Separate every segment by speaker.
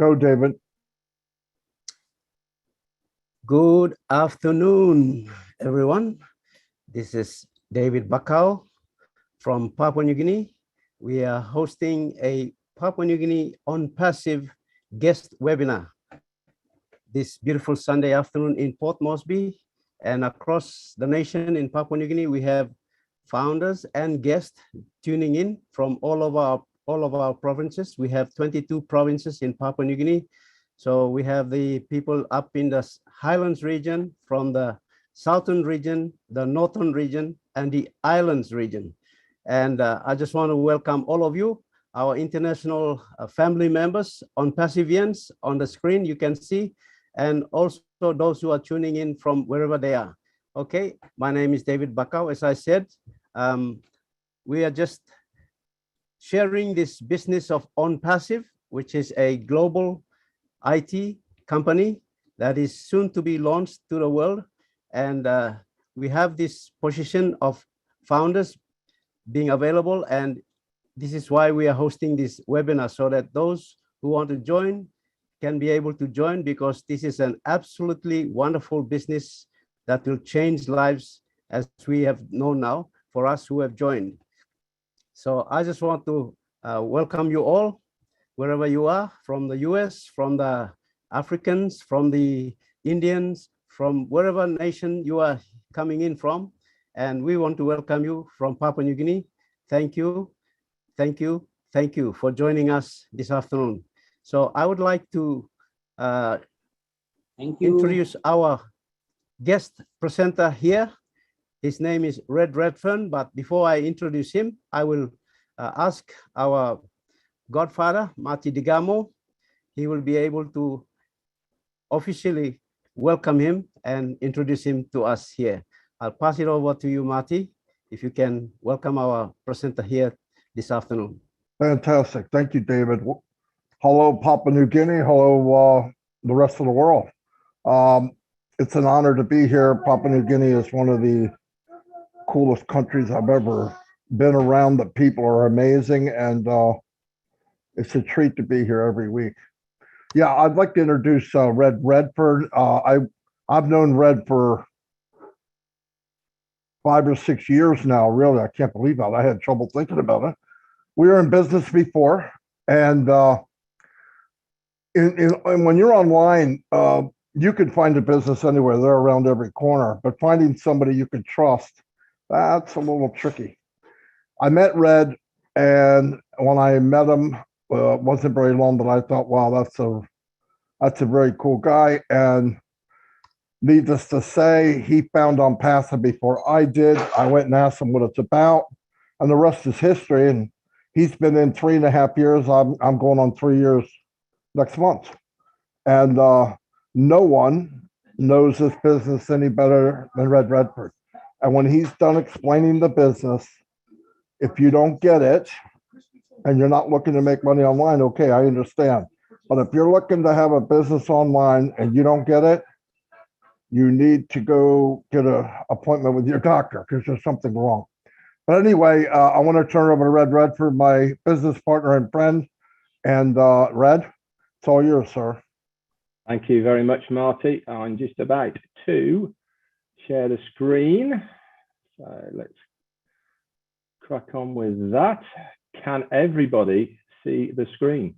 Speaker 1: Go, David.
Speaker 2: Good afternoon, everyone. This is David BAKAU from Papua New Guinea. We are hosting a Papua New Guinea OnPassive guest webinar this beautiful Sunday afternoon in Port Moresby, and across the nation in Papua New Guinea. We have founders and guests tuning in from all of our provinces. We have 22 provinces in Papua New Guinea. So we have the people up in the Highlands region, from the Southern region, the Northern region, and the Islands region. And I just want to welcome all of you, our international family members, OnPassivians on the screen, you can see, and also those who are tuning in from wherever they are. Okay, my name is David BAKAU. As I said, we are just sharing this business of OnPassive, which is a global IT company that is soon to be launched to the world. And we have this position of founders being available. And this is why we are hosting this webinar, so that those who want to join can be able to join, because this is an absolutely wonderful business that will change lives, as we have known now, for us who have joined. So I just want to welcome you all, wherever you are, from the US, from the Africans, from the Indians, from wherever nation you are coming in from. And we want to welcome you from Papua New Guinea. Thank you, thank you, thank you for joining us this afternoon. So I would like to introduce our guest presenter here. His name is REDFERN, but before I introduce him, I will ask our godfather, Marty Digamo. He will be able to officially welcome him and introduce him to us here. I'll pass it over to you, Marty, if you can welcome our presenter here this afternoon.
Speaker 1: Fantastic. Thank you, David. Hello, Papua New Guinea. Hello, the rest of the world. It's an honor to be here. Papua New Guinea is one of the coolest countries I've ever been around. The people are amazing, and it's a treat to be here every week. Yeah, I'd like to introduce REDFERN. I've known Red for 5 or 6 years now. Really, I can't believe that. I had trouble thinking about it. We were in business before, and when you're online, you can find a business anywhere. They're around every corner, but finding somebody you can trust, that's a little tricky. I met Red, and when I met him, it wasn't very long, but I thought, wow, that's a very cool guy. And needless to say, he found OnPassive before I did. I went and asked him what it's about, and the rest is history. And he's been in 3.5 years. I'm going on 3 years next month. And no one knows this business any better than REDFERN. And when he's done explaining the business, if you don't get it and you're not looking to make money online, okay, I understand. But if you're looking to have a business online and you don't get it, you need to go get an appointment with your doctor, because there's something wrong. But anyway, I want to turn it over to REDFERN, my business partner and friend. And Red, it's all yours, sir.
Speaker 3: Thank you very much, Marty. I'm just about to share the screen. So let's crack on with that. Can everybody see the screen?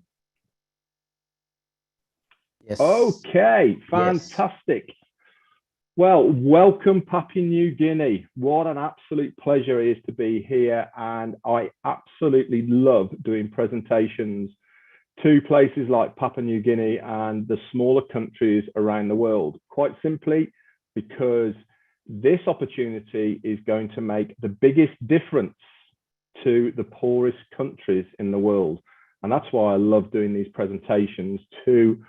Speaker 2: Yes.
Speaker 3: Okay, fantastic. Yes. Well, welcome Papua New Guinea. What an absolute pleasure it is to be here. And I absolutely love doing presentations to places like Papua New Guinea and the smaller countries around the world. Quite simply, because this opportunity is going to make the biggest difference to the poorest countries in the world. And that's why I love doing these presentations to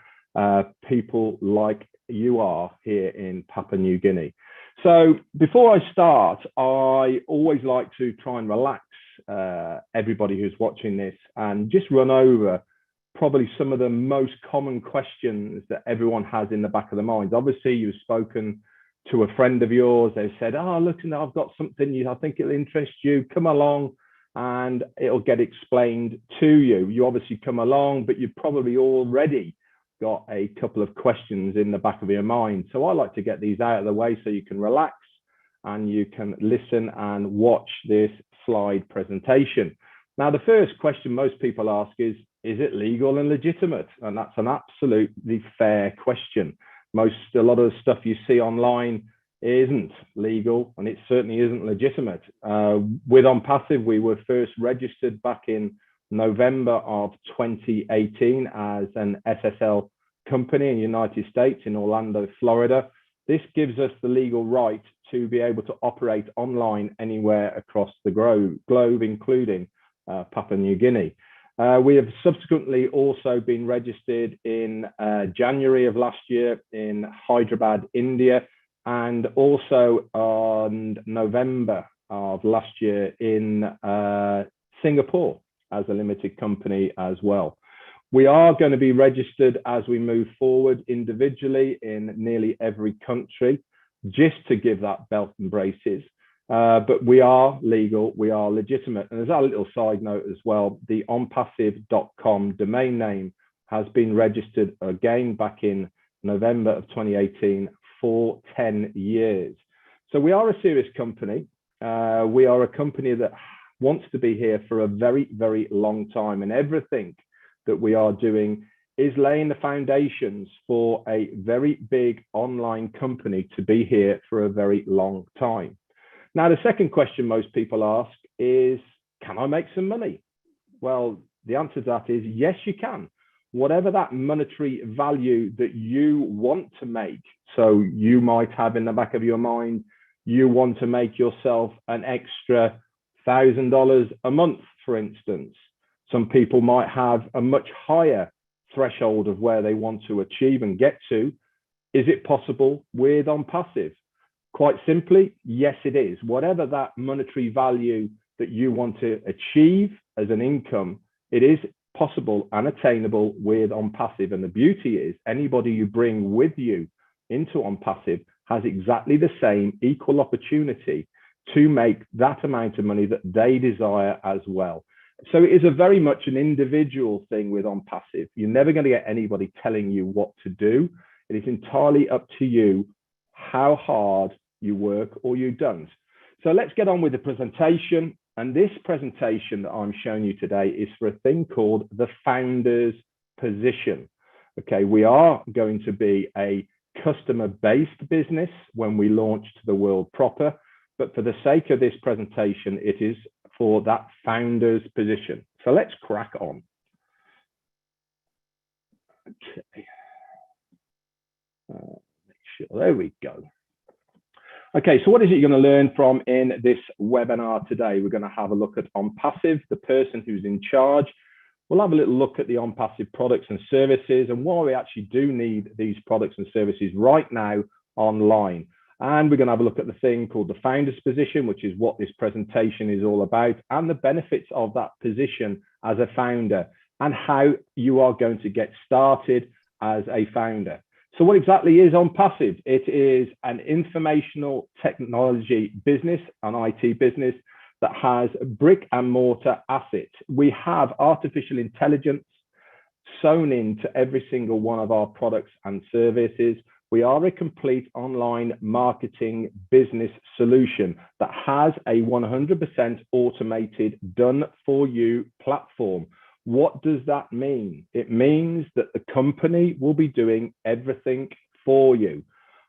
Speaker 3: people like you are here in Papua New Guinea. So before I start, I always like to try and relax everybody who's watching this and just run over probably some of the most common questions that everyone has in the back of their minds. Obviously, you've spoken to a friend of yours. They've said, oh, look, I've got something I think it'll interest you. Come along and it'll get explained to you. You obviously come along, but you've probably already got a couple of questions in the back of your mind. So I like to get these out of the way so you can relax and you can listen and watch this slide presentation. Now, the first question most people ask is it legal and legitimate? And that's an absolutely fair question. A lot of the stuff you see online isn't legal, and it certainly isn't legitimate. With OnPassive, we were first registered back in November of 2018 as an SSL company in the United States in Orlando, Florida. This gives us the legal right to be able to operate online anywhere across the globe, including Papua New Guinea. We have subsequently also been registered in January of last year in Hyderabad, India, and also on November of last year in Singapore as a limited company as well. We are going to be registered as we move forward individually in nearly every country, just to give that belt and braces. But we are legal, we are legitimate. And as a little side note as well, the onpassive.com domain name has been registered again back in November of 2018 for 10 years. So we are a serious company. We are a company that wants to be here for a very, very long time. And everything that we are doing is laying the foundations for a very big online company to be here for a very long time. Now, the second question most people ask is, can I make some money? Well, the answer to that is yes, you can. Whatever that monetary value that you want to make. So you might have in the back of your mind, you want to make yourself an extra $1,000 a month, for instance. Some people might have a much higher threshold of where they want to achieve and get to. Is it possible with OnPassive? Quite simply, yes, it is. Whatever that monetary value that you want to achieve as an income, it is possible and attainable with OnPassive. And the beauty is anybody you bring with you into OnPassive has exactly the same equal opportunity to make that amount of money that they desire as well. So it is a very much an individual thing with OnPassive. You're never going to get anybody telling you what to do. It is entirely up to you how hard you work or you don't. So let's get on with the presentation. And this presentation that I'm showing you today is for a thing called the founder's position. Okay, we are going to be a customer-based business when we launch to the world proper. But for the sake of this presentation, it is for that founder's position. So let's crack on. Okay. Make sure, there we go. Okay, so what is it you're going to learn from in this webinar today? We're going to have a look at OnPassive, the person who's in charge. We'll have a little look at the OnPassive products and services and why we actually do need these products and services right now online. And we're going to have a look at the thing called the founder's position, which is what this presentation is all about, and the benefits of that position as a founder and how you are going to get started as a founder. So what exactly is OnPassive? It is an informational technology business, an IT business that has brick and mortar assets. We have artificial intelligence sewn into every single one of our products and services. We are a complete online marketing business solution that has a 100% automated done for you platform. What does that mean? It means that the company will be doing everything for you.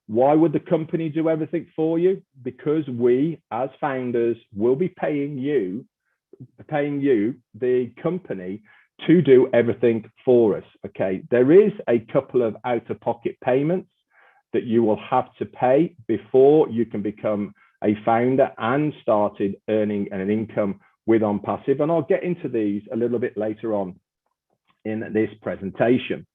Speaker 3: Why would the company do everything for you? Because we, as founders, will be paying you, the company, to do everything for us. Okay, there is a couple of out-of-pocket payments that you will have to pay before you can become a founder and started earning an income with OnPassive. And I'll get into these a little bit later on in this presentation.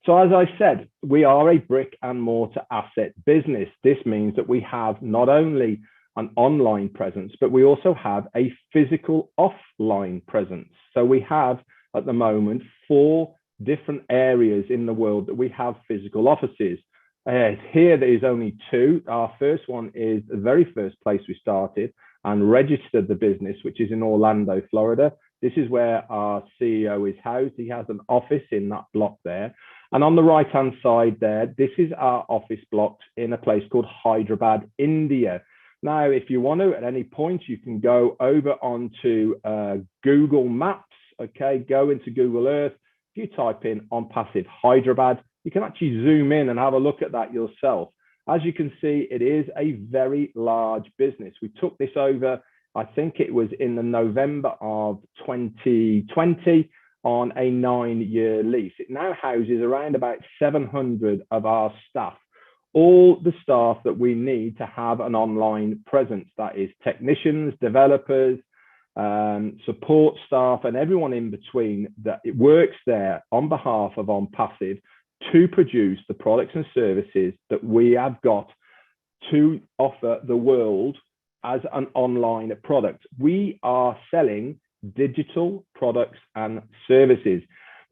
Speaker 3: So as I said, we are a brick and mortar asset business. This means that we have not only an online presence, but we also have a physical offline presence. So we have at the moment 4 different areas in the world that we have physical offices. Here there is only 2. Our first one is the very first place we started and registered the business, which is in Orlando, Florida. This is where our CEO is housed. He has an office in that block there. And on the right-hand side there, this is our office blocks in a place called Hyderabad, India. Now, if you want to, at any point, you can go over onto Google Maps, okay? Go into Google Earth. If you type in OnPassive Hyderabad, you can actually zoom in and have a look at that yourself. As you can see, it is a very large business. We took this over, I think it was in the November of 2020 on a 9-year lease. It now houses around about 700 of our staff, all the staff that we need to have an online presence. That is technicians, developers, support staff, and everyone in between that it works there on behalf of OnPassive to produce the products and services that we have got to offer the world as an online product. We are selling digital products and services.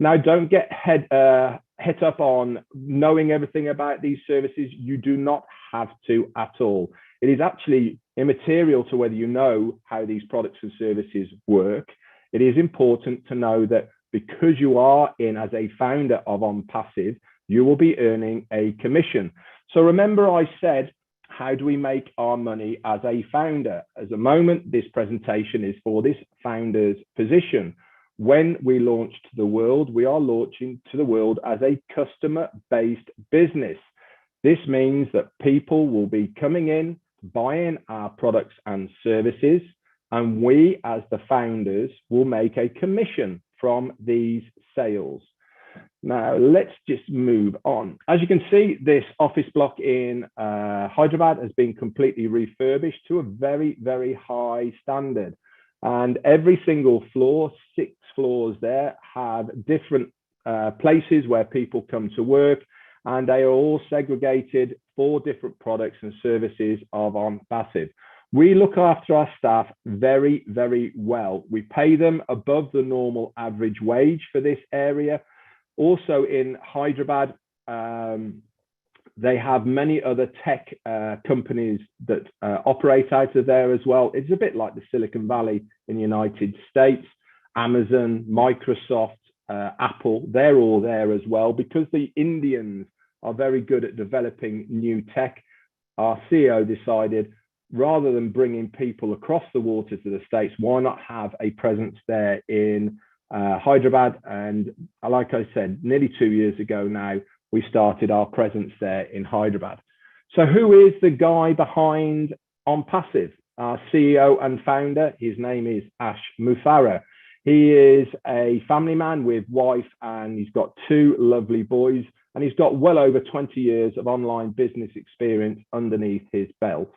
Speaker 3: Now, don't get head up on knowing everything about these services. You do not have to at all. It is actually immaterial to whether you know how these products and services work. It is important to know that because you are in as a founder of OnPassive, you will be earning a commission. So remember I said, how do we make our money as a founder? At the moment, this presentation is for this founder's position. When we launch to the world, we are launching to the world as a customer-based business. This means that people will be coming in, buying our products and services, and we as the founders will make a commission from these sales. Now, let's just move on. As you can see, this office block in Hyderabad has been completely refurbished to a very, very high standard. And every single floor, 6 floors there, have different places where people come to work, and they are all segregated for different products and services of OnPassive. We look after our staff very, very well. We pay them above the normal average wage for this area. Also in Hyderabad, they have many other tech companies that operate out of there as well. It's a bit like the Silicon Valley in the United States. Amazon, Microsoft, Apple, they're all there as well because the Indians are very good at developing new tech. Our CEO decided, rather than bringing people across the water to the States, why not have a presence there in Hyderabad? And like I said, nearly 2 years ago now, we started our presence there in Hyderabad. So who is the guy behind OnPassive? Our CEO and founder, his name is Ash Mufareh. He is a family man with wife, and he's got 2 lovely boys, and he's got well over 20 years of online business experience underneath his belt.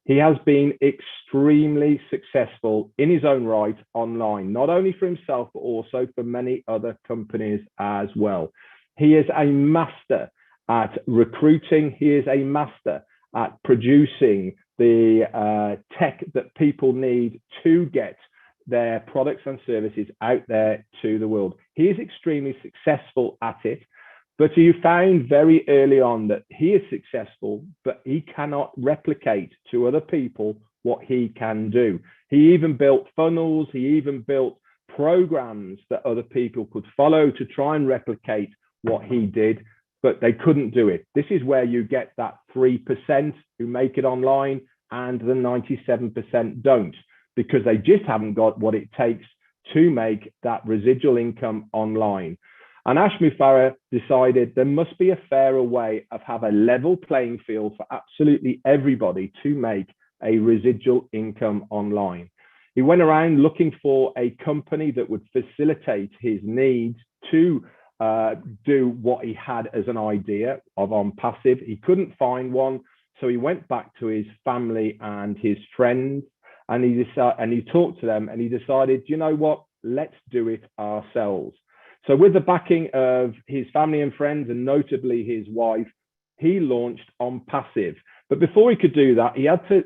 Speaker 3: He has been extremely successful in his own right online, not only for himself, but also for many other companies as well. He is a master at recruiting. He is a master at producing the tech that people need to get their products and services out there to the world. He is extremely successful at it, but he found very early on that he is successful, but he cannot replicate to other people what he can do. He even built funnels. He even built programs that other people could follow to try and replicate what he did, but they couldn't do it. This is where you get that 3% who make it online and the 97% don't, because they just haven't got what it takes to make that residual income online. And Ash Mufareh decided there must be a fairer way of have a level playing field for absolutely everybody to make a residual income online. He went around looking for a company that would facilitate his needs to do what he had as an idea of OnPassive. He couldn't find one, so he went back to his family and his friends, and he talked to them, and he decided, you know what, let's do it ourselves. So with the backing of his family and friends, and notably his wife, he launched OnPassive. But before he could do that, he had to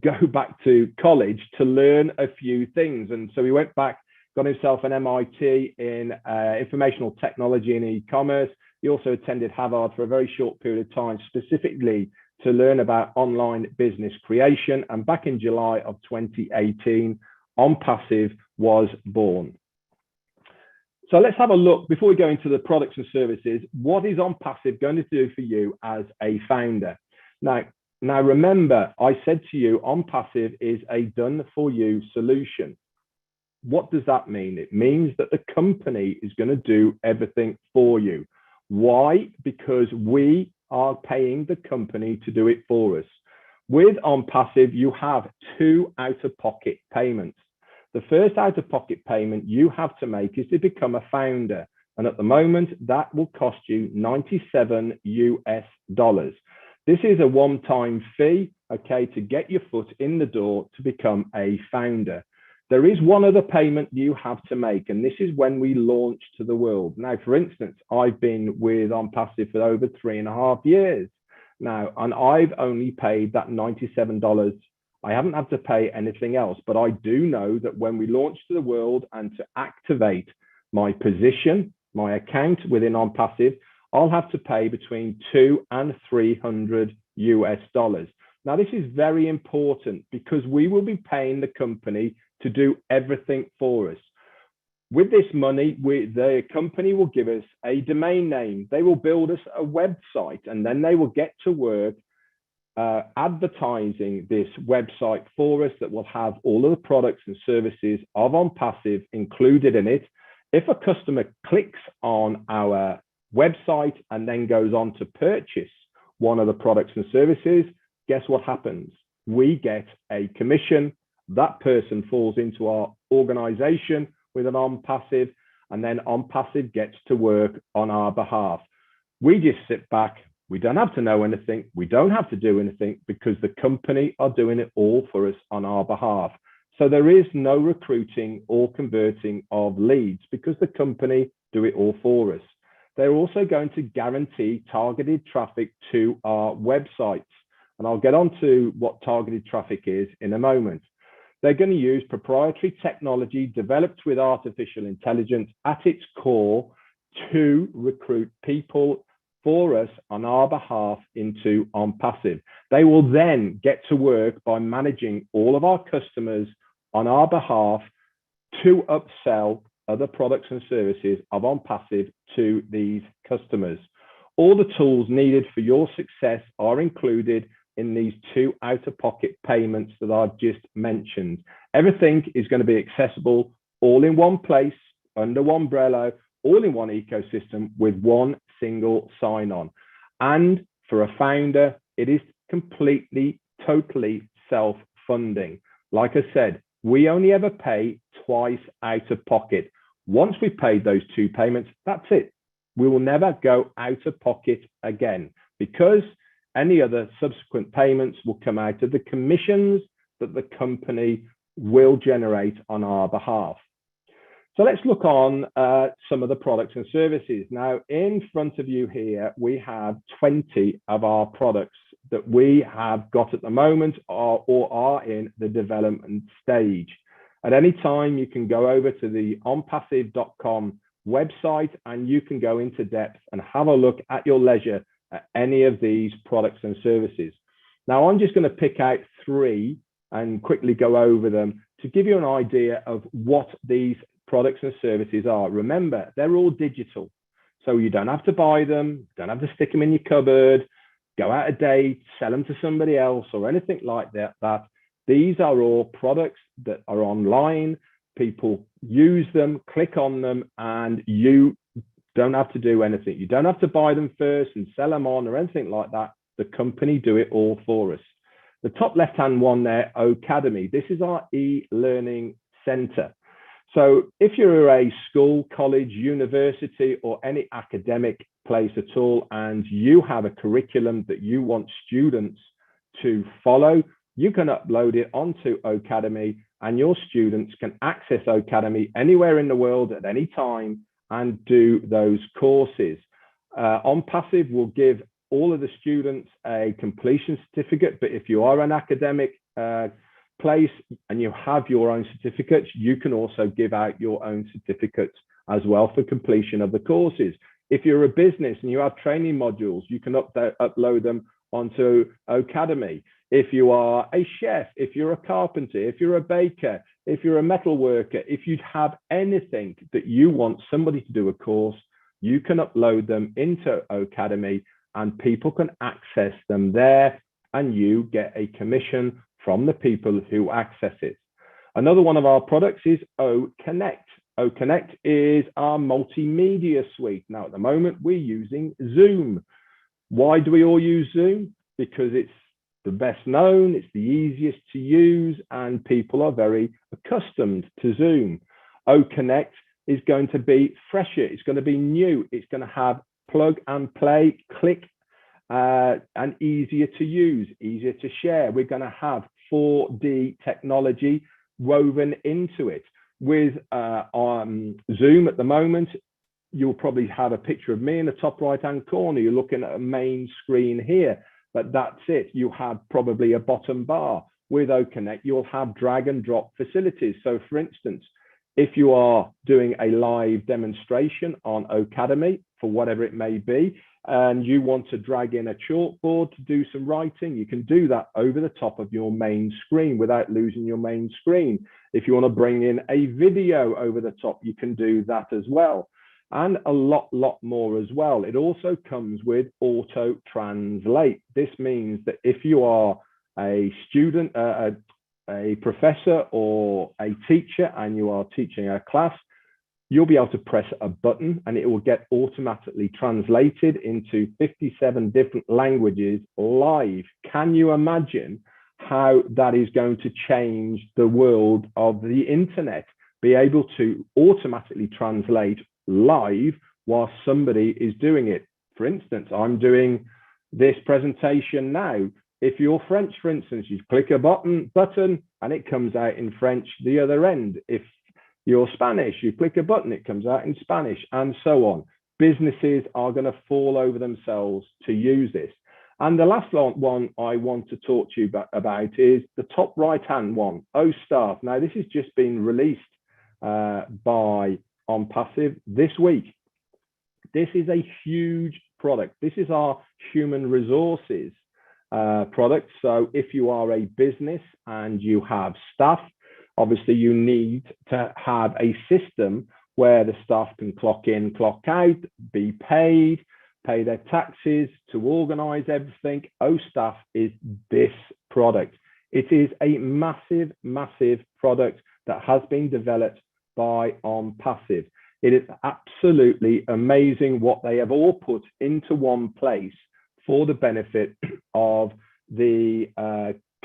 Speaker 3: go back to college to learn a few things. And so he went back, got himself an MIT in informational technology and e-commerce. He also attended Harvard for a very short period of time, specifically to learn about online business creation. And back in July of 2018, OnPassive was born. So let's have a look, before we go into the products and services, what is OnPassive going to do for you as a founder? Now remember, I said to you, OnPassive is a done-for-you solution. What does that mean? It means that the company is going to do everything for you. Why? Because we are paying the company to do it for us. With OnPassive, you have 2 out-of-pocket payments. The first out-of-pocket payment you have to make is to become a founder. And at the moment, that will cost you $97 US. This is a one-time fee, okay, to get your foot in the door to become a founder. There is one other payment you have to make, and this is when we launch to the world. Now, for instance, I've been with OnPassive for over 3.5 years now, and I've only paid that $97. I haven't had to pay anything else, but I do know that when we launch to the world and to activate my position, my account within OnPassive, I'll have to pay between $200 and $300 US. Now, this is very important because we will be paying the company to do everything for us. With this money, the company will give us a domain name. They will build us a website, and then they will get to work advertising this website for us that will have all of the products and services of OnPassive included in it. If a customer clicks on our website and then goes on to purchase one of the products and services, guess what happens? We get a commission. That person falls into our organization with an OnPassive, and then OnPassive gets to work on our behalf. We just sit back. We don't have to know anything. We don't have to do anything because the company are doing it all for us on our behalf. So there is no recruiting or converting of leads because the company do it all for us. They're also going to guarantee targeted traffic to our websites. And I'll get on to what targeted traffic is in a moment. They're going to use proprietary technology developed with artificial intelligence at its core to recruit people for us on our behalf into OnPassive. They will then get to work by managing all of our customers on our behalf to upsell other products and services of OnPassive to these customers. All the tools needed for your success are included in these 2 out-of-pocket payments that I've just mentioned. Everything is going to be accessible all in one place, under one umbrella, all in one ecosystem with one single sign-on. And for a founder, it is completely, totally self-funding. Like I said, we only ever pay twice out of pocket. Once we've paid those 2 payments, that's it. We will never go out of pocket again because any other subsequent payments will come out of the commissions that the company will generate on our behalf. So let's look on some of the products and services. Now, in front of you here, we have 20 of our products that we have got at the moment or are in the development stage. At any time, you can go over to the onpassive.com website and you can go into depth and have a look at your leisure at any of these products and services. Now, I'm just going to pick out 3 and quickly go over them to give you an idea of what these products and services are. Remember, they're all digital. So you don't have to buy them, don't have to stick them in your cupboard, go out of date, sell them to somebody else or anything like that. These are all products that are online. People use them, click on them, and you don't have to do anything. You don't have to buy them first and sell them on or anything like that. The company do it all for us. The top left-hand one there, Academy. This is our e-learning center. So if you're a school, college, university, or any academic place at all, and you have a curriculum that you want students to follow, you can upload it onto Academy and your students can access Academy anywhere in the world at any time and do those courses. OnPassive will give all of the students a completion certificate, but if you are an academic place and you have your own certificates, you can also give out your own certificates as well for completion of the courses. If you're a business and you have training modules, you can upload them onto Academy. If you are a chef, if you're a carpenter, if you're a baker, if you're a metal worker, if you have anything that you want somebody to do a course, you can upload them into Academy and people can access them there, and you get a commission from the people who access it. Another one of our products is OConnect. OConnect is our multimedia suite. Now, at the moment, we're using Zoom. Why do we all use Zoom? Because it's the best known, it's the easiest to use, and people are very accustomed to Zoom. OConnect is going to be fresher, it's going to be new, it's going to have plug and play, click, and easier to use, easier to share. We're going to have 4D technology woven into it. With Zoom at the moment, you'll probably have a picture of me in the top right-hand corner. You're looking at a main screen here, but that's it. You have probably a bottom bar. With OConnect, you'll have drag and drop facilities. So for instance, if you are doing a live demonstration on Academy for whatever it may be, and you want to drag in a chalkboard to do some writing, you can do that over the top of your main screen without losing your main screen. If you want to bring in a video over the top, you can do that as well. And a lot more as well. It also comes with auto translate. This means that if you are a student, a professor or a teacher, and you are teaching a class, you'll be able to press a button and it will get automatically translated into 57 different languages live. Can you imagine how that is going to change the world of the internet? Be able to automatically translate live while somebody is doing it. For instance, I'm doing this presentation now. If you're French, for instance, you click a button and it comes out in French the other end. If you're Spanish, you click a button, it comes out in Spanish, and so on. Businesses are going to fall over themselves to use this. And the last one I want to talk to you about is the top right-hand one, OStaff. Now, this has just been released by OnPassive this week. This is a huge product. This is our human resources product. So if you are a business and you have staff, obviously you need to have a system where the staff can clock in, clock out, be paid, pay their taxes, to organize everything. OStaff is this product. It is a massive product that has been developed by OnPassive. It is absolutely amazing what they have all put into one place for the benefit of the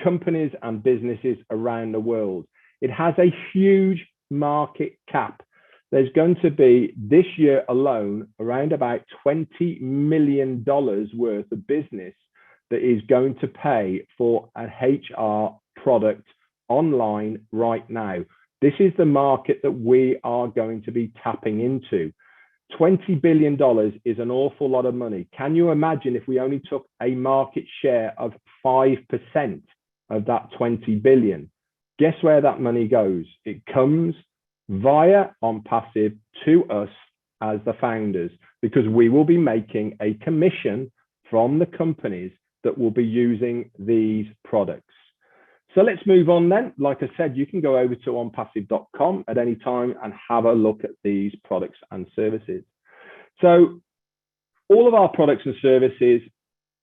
Speaker 3: companies and businesses around the world. It has a huge market cap. There's going to be, this year alone, around about $20 million worth of business that is going to pay for an HR product online right now. This is the market that we are going to be tapping into. $20 billion is an awful lot of money. Can you imagine if we only took a market share of 5% of that 20 billion? Guess where that money goes? It comes via OnPassive to us as the founders, because we will be making a commission from the companies that will be using these products. So let's move on then. Like I said, you can go over to onpassive.com at any time and have a look at these products and services. So all of our products and services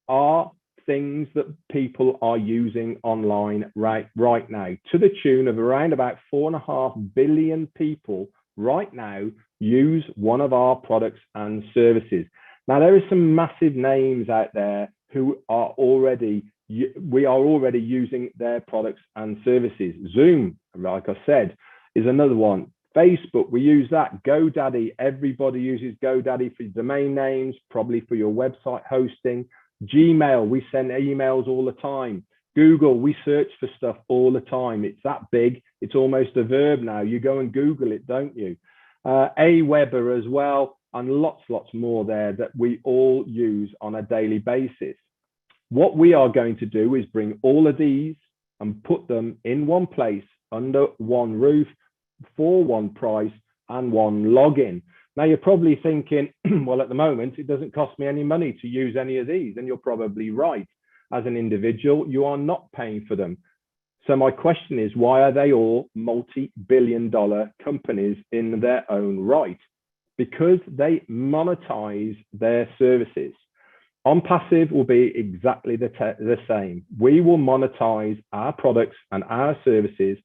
Speaker 3: are things that people are using online right now, to the tune of around about 4.5 billion people right now use one of our products and services. Now, there are some massive names out there who are already, we are already using their products and services. Zoom, like I said, is another one. Facebook, we use that. GoDaddy, everybody uses GoDaddy for domain names, probably for your website hosting. Gmail, we send emails all the time. Google, we search for stuff all the time. It's that big, it's almost a verb now. You go and Google it, don't you? Aweber as well, and lots more there that we all use on a daily basis. What we are going to do is bring all of these and put them in one place under one roof for one price and one login. Now, you're probably thinking, well, at the moment, it doesn't cost me any money to use any of these. And you're probably right. As an individual, you are not paying for them. So my question is, why are they all multi-billion-dollar companies in their own right? Because they monetize their services. OnPassive will be exactly the same. We will monetize our products and our services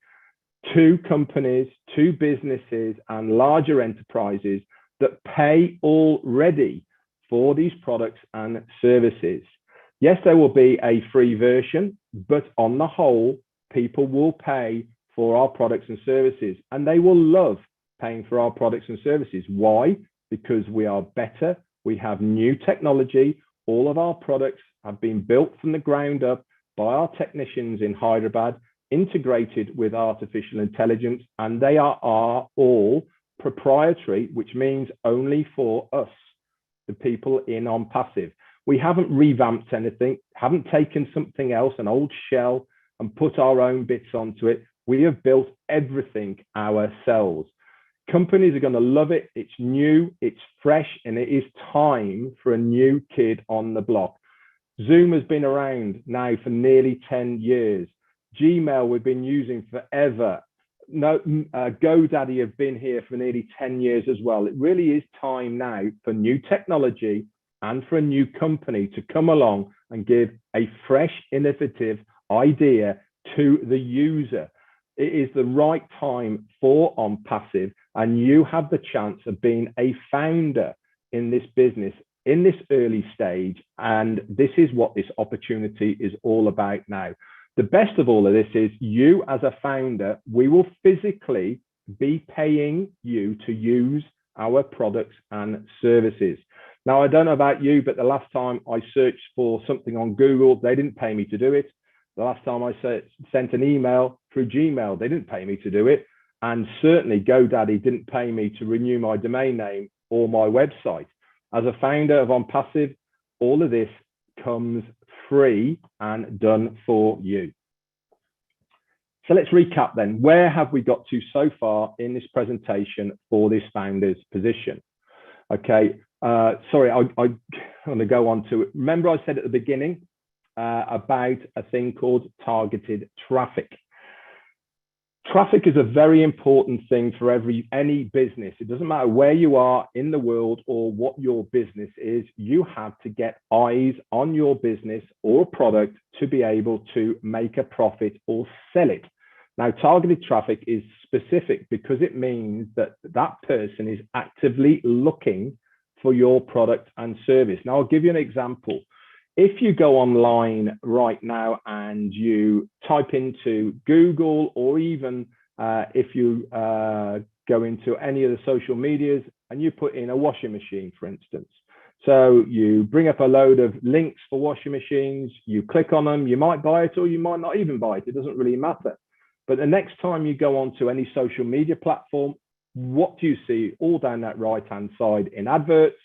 Speaker 3: to companies, to businesses, and larger enterprises that pay already for these products and services. Yes, there will be a free version, but on the whole, people will pay for our products and services, and they will love paying for our products and services. Why? Because we are better. We have new technology. All of our products have been built from the ground up by our technicians in Hyderabad, integrated with artificial intelligence, and they are all proprietary, which means only for us, the people in OnPassive. We haven't revamped anything, haven't taken something else, an old shell, and put our own bits onto it. We have built everything ourselves. Companies are going to love it. It's new, it's fresh, and it is time for a new kid on the block. Zoom has been around now for nearly 10 years. Gmail we've been using forever. GoDaddy have been here for nearly 10 years as well. It really is time now for new technology and for a new company to come along and give a fresh, innovative idea to the user. It is the right time for OnPassive, and you have the chance of being a founder in this business in this early stage, and this is what this opportunity is all about now. The best of all of this is you as a founder, we will physically be paying you to use our products and services. Now, I don't know about you, but the last time I searched for something on Google, they didn't pay me to do it. The last time I sent an email through Gmail, they didn't pay me to do it. And certainly GoDaddy didn't pay me to renew my domain name or my website. As a founder of OnPassive, all of this comes free and done for you. So let's recap then. Where have we got to so far in this presentation for this founder's position? Okay, sorry, I'm going to go on to it. Remember I said at the beginning about a thing called targeted traffic. Traffic is a very important thing for any business. It doesn't matter where you are in the world or what your business is, you have to get eyes on your business or product to be able to make a profit or sell it. Now, targeted traffic is specific because it means that that person is actively looking for your product and service. Now, I'll give you an example. If you go online right now and you type into Google, or even if you go into any of the social medias and you put in a washing machine, for instance. So you bring up a load of links for washing machines, you click on them, you might buy it or you might not even buy it. It doesn't really matter. But the next time you go onto any social media platform, what do you see all down that right-hand side in adverts?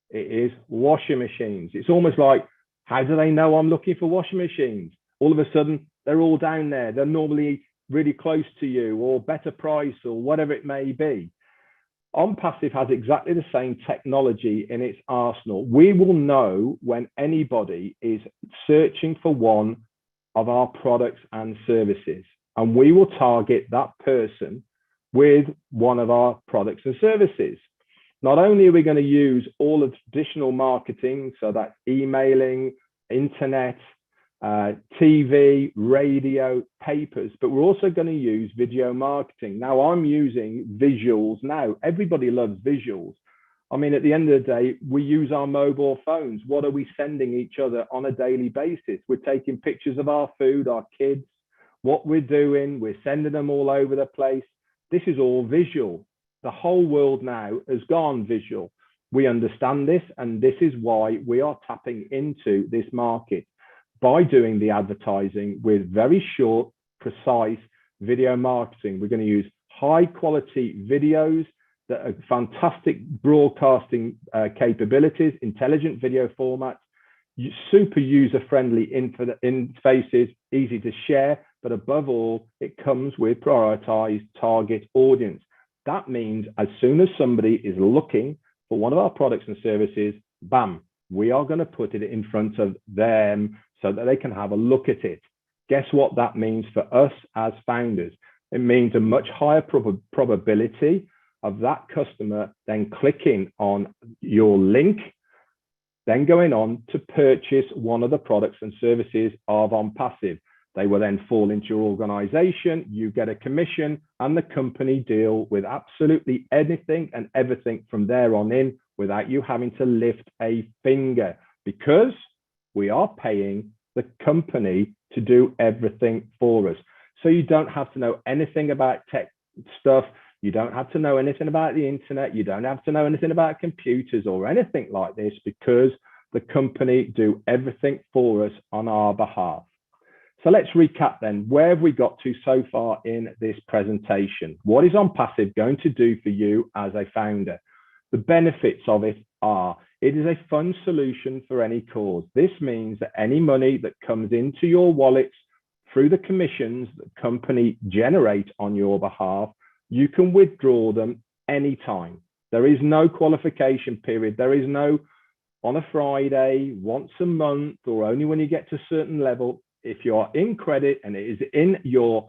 Speaker 3: It is washing machines. It's almost like, how do they know I'm looking for washing machines? All of a sudden, they're all down there. They're normally really close to you or better price or whatever it may be. OnPassive has exactly the same technology in its arsenal. We will know when anybody is searching for one of our products and services, and we will target that person with one of our products and services. Not only are we going to use all of traditional marketing, so that's emailing, internet, TV, radio, papers, but we're also going to use video marketing. Now, I'm using visuals now. Everybody loves visuals. I mean, at the end of the day, we use our mobile phones. What are we sending each other on a daily basis? We're taking pictures of our food, our kids, what we're doing. We're sending them all over the place. This is all visual. The whole world now has gone visual. We understand this, and this is why we are tapping into this market by doing the advertising with very short, precise video marketing. We're going to use high quality videos that are fantastic broadcasting capabilities, intelligent video formats, super user-friendly interfaces, easy to share, but above all, it comes with prioritized target audience. That means as soon as somebody is looking for one of our products and services, bam, we are going to put it in front of them so that they can have a look at it. Guess what that means for us as founders? It means a much higher probability of that customer then clicking on your link, then going on to purchase one of the products and services of OnPassive. They will then fall into your organization, you get a commission, and the company deal with absolutely anything and everything from there on in without you having to lift a finger, because we are paying the company to do everything for us. So you don't have to know anything about tech stuff. You don't have to know anything about the internet. You don't have to know anything about computers or anything like this, because the company do everything for us on our behalf. So let's recap then. Where have we got to so far in this presentation? What is OnPassive going to do for you as a founder? The benefits of it are, it is a fund solution for any cause. This means that any money that comes into your wallets through the commissions that the company generate on your behalf, you can withdraw them anytime. There is no qualification period. There is no on a Friday, once a month, or only when you get to a certain level. If you're in credit and it is in your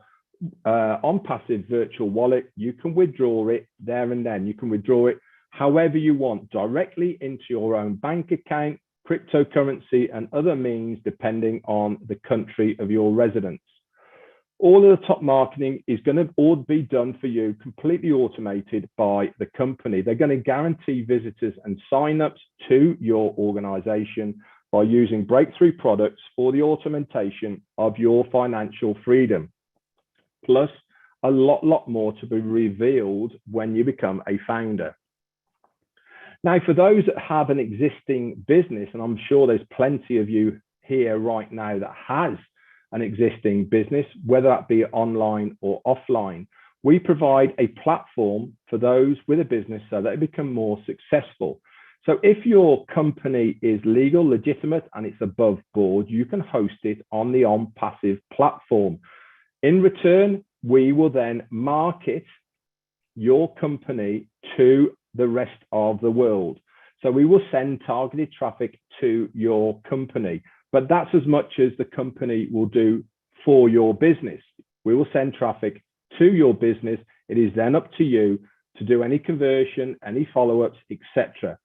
Speaker 3: OnPassive virtual wallet, you can withdraw it there and then. You can withdraw it however you want, directly into your own bank account, cryptocurrency, and other means, depending on the country of your residence. All of the top marketing is going to all be done for you, completely automated by the company. They're going to guarantee visitors and signups to your organization by using breakthrough products for the automation of your financial freedom. Plus, a lot more to be revealed when you become a founder. Now, for those that have an existing business, and I'm sure there's plenty of you here right now that has an existing business, whether that be online or offline, we provide a platform for those with a business so that they become more successful. So if your company is legal, legitimate, and it's above board, you can host it on the OnPassive platform. In return, we will then market your company to the rest of the world. So we will send targeted traffic to your company, but that's as much as the company will do for your business. We will send traffic to your business. It is then up to you to do any conversion, any follow-ups, etc.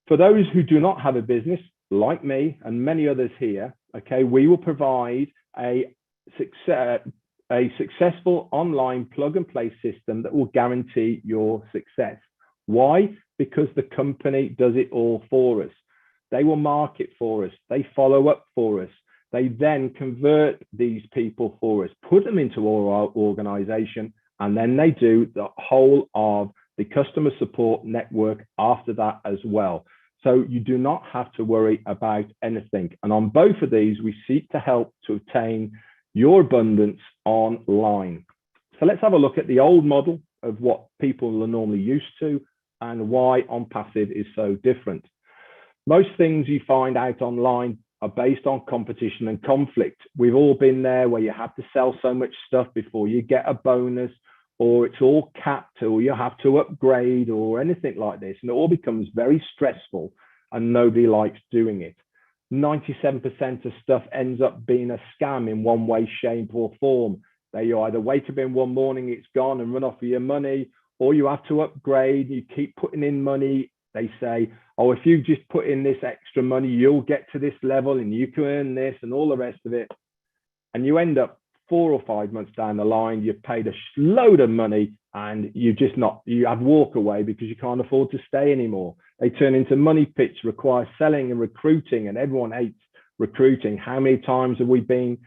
Speaker 3: For those who do not have a business, like me and many others here, okay, we will provide a successful online plug-and-play system that will guarantee your success. Why? Because the company does it all for us. They will market for us. They follow up for us. They then convert these people for us, put them into our organization, and then they do the whole of the customer support network after that as well. So you do not have to worry about anything. And on both of these, we seek to help to obtain your abundance online. So let's have a look at the old model of what people are normally used to and why OnPassive is so different. Most things you find out online are based on competition and conflict. We've all been there, where you have to sell so much stuff before you get a bonus, or it's all capped, or you have to upgrade, or anything like this. And it all becomes very stressful and nobody likes doing it. 97% of stuff ends up being a scam in one way, shape or form. You either wake up in one morning, it's gone and run off with your money, or you have to upgrade, you keep putting in money. They say, oh, if you just put in this extra money, you'll get to this level and you can earn this and all the rest of it. And you end up 4 or 5 months down the line, you've paid a load of money and you have walk away because you can't afford to stay anymore. They turn into money pits, require selling and recruiting, and everyone hates recruiting. How many times have we been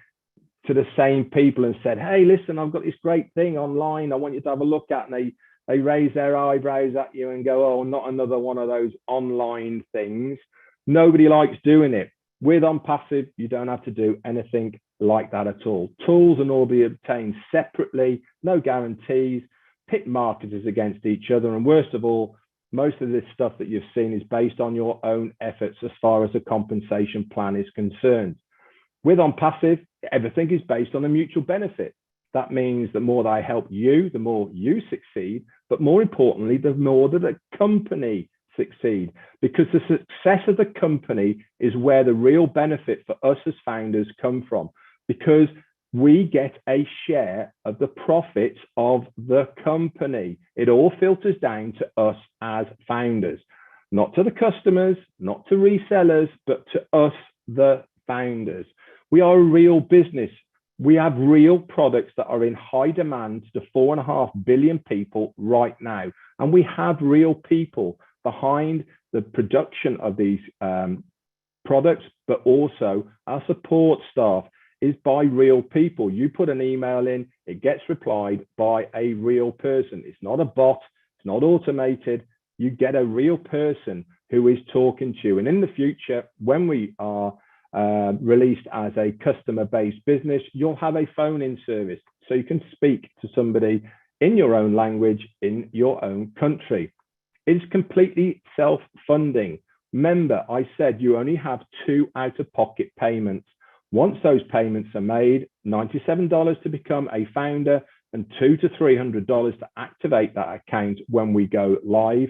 Speaker 3: to the same people and said, hey, listen, I've got this great thing online I want you to have a look at, and they raise their eyebrows at you and go, oh, not another one of those online things. Nobody likes doing it. With OnPassive, you don't have to do anything like that at all. Tools and all be obtained separately, no guarantees, pit marketers against each other. And worst of all, most of this stuff that you've seen is based on your own efforts as far as the compensation plan is concerned. With OnPassive, everything is based on a mutual benefit. That means the more that I help you, the more you succeed, but more importantly, the more that the company succeed, because the success of the company is where the real benefit for us as founders come from, because we get a share of the profits of the company. It all filters down to us as founders, not to the customers, not to resellers, but to us, the founders. We are a real business. We have real products that are in high demand to 4.5 billion people right now. And we have real people behind the production of these products, but also our support staff is by real people. You put an email in, it gets replied by a real person. It's not a bot, it's not automated. You get a real person who is talking to you. And in the future, when we are released as a customer-based business, you'll have a phone-in service. So you can speak to somebody in your own language, in your own country. It's completely self-funding. Remember, I said you only have 2 out-of-pocket payments. Once those payments are made, $97 to become a founder and $200 to $300 to activate that account when we go live,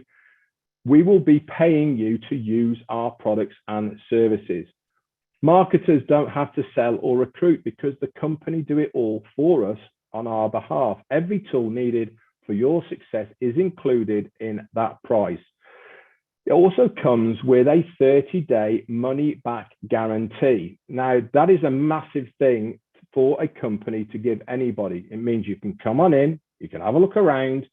Speaker 3: we will be paying you to use our products and services. Marketers don't have to sell or recruit because the company do it all for us on our behalf. Every tool needed for your success is included in that price. It also comes with a 30-day money-back guarantee. Now, that is a massive thing for a company to give anybody. It means you can come on in, you can have a look around.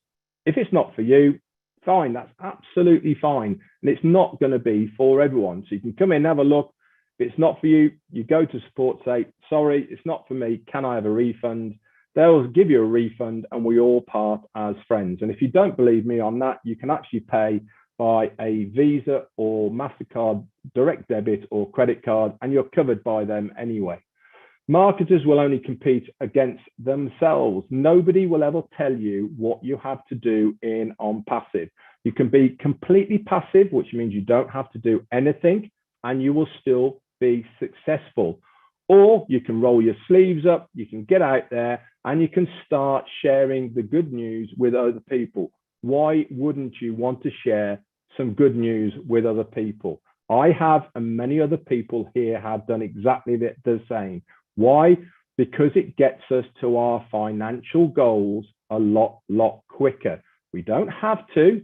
Speaker 3: If it's not for you, fine, that's absolutely fine. And it's not going to be for everyone. So you can come in, have a look. If it's not for you, you go to support, say, sorry, it's not for me. Can I have a refund? They'll give you a refund and we all part as friends. And if you don't believe me on that, you can actually pay by a Visa or MasterCard direct debit or credit card, and you're covered by them anyway. Marketers will only compete against themselves. Nobody will ever tell you what you have to do in OnPassive. You can be completely passive, which means you don't have to do anything, and you will still be successful. Or you can roll your sleeves up, you can get out there, and you can start sharing the good news with other people. Why wouldn't you want to share some good news with other people? I have, and many other people here have done exactly the same. Why? Because it gets us to our financial goals a lot quicker. We don't have to,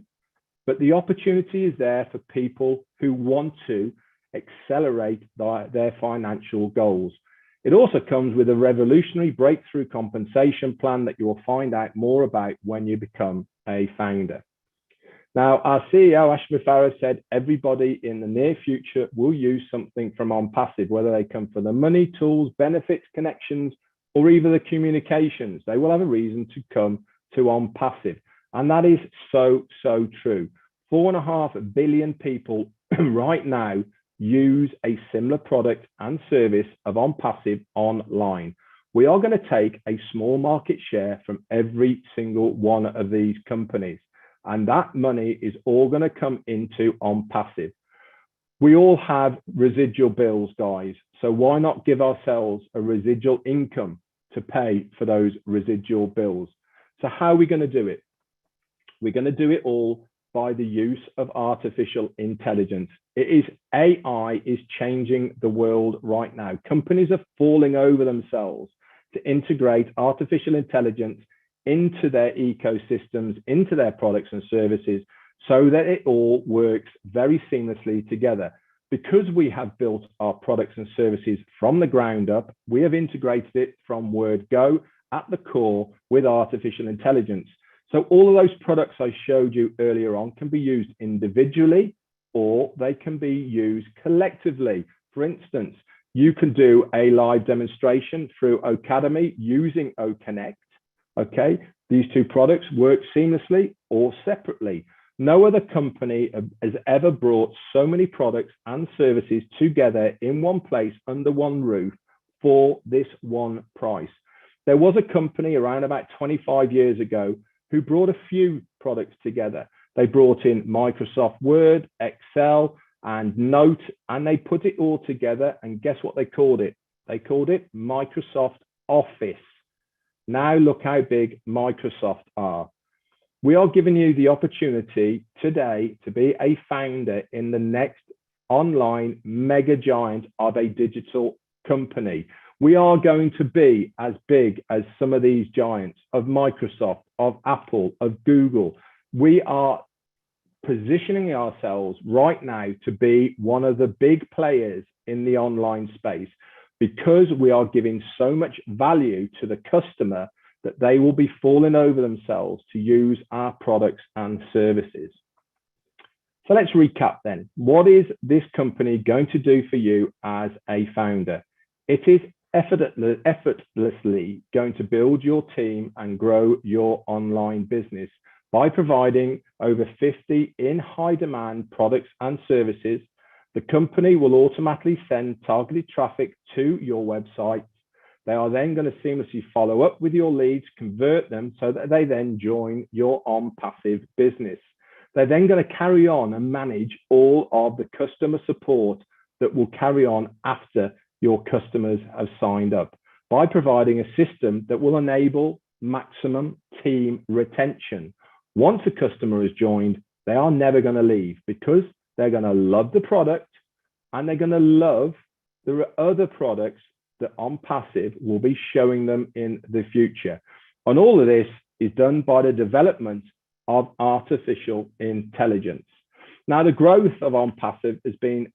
Speaker 3: but the opportunity is there for people who want to accelerate their financial goals. It also comes with a revolutionary breakthrough compensation plan that you will find out more about when you become a founder. Now, our CEO, Ashmi Farah, said everybody in the near future will use something from OnPassive, whether they come for the money, tools, benefits, connections, or even the communications. They will have a reason to come to OnPassive. And that is so true. 4.5 billion people right now use a similar product and service of OnPassive online. We are going to take a small market share from every single one of these companies. And that money is all going to come into OnPassive. We all have residual bills, guys. So why not give ourselves a residual income to pay for those residual bills? So how are we going to do it? We're going to do it all by the use of artificial intelligence. AI is changing the world right now. Companies are falling over themselves to integrate artificial intelligence into their ecosystems, into their products and services, so that it all works very seamlessly together. Because we have built our products and services from the ground up, we have integrated it from word go at the core with artificial intelligence. So all of those products I showed you earlier on can be used individually, or they can be used collectively. For instance, you can do a live demonstration through Ocademy using OConnect. Okay, these two products work seamlessly or separately. No other company has ever brought so many products and services together in one place under one roof for this one price. There was a company around about 25 years ago who brought a few products together. They brought in Microsoft Word, Excel, and Note, and they put it all together. And guess what they called it? They called it Microsoft Office. Now look how big Microsoft are. We are giving you the opportunity today to be a founder in the next online mega giant of a digital company. We are going to be as big as some of these giants of Microsoft, of Apple, of Google. We are positioning ourselves right now to be one of the big players in the online space because we are giving so much value to the customer that they will be falling over themselves to use our products and services. So let's recap then. What is this company going to do for you as a founder? It is effortlessly going to build your team and grow your online business by providing over 50 in high demand products and services. The company will automatically send targeted traffic to your website. They are then going to seamlessly follow up with your leads, convert them so that they then join your OnPassive business. They're then going to carry on and manage all of the customer support that will carry on after your customers have signed up by providing a system that will enable maximum team retention. Once a customer has joined, they are never going to leave because they're going to love the product and they're going to love the other products that OnPassive will be showing them in the future. And all of this is done by the development of artificial intelligence. Now, the growth of OnPassive has been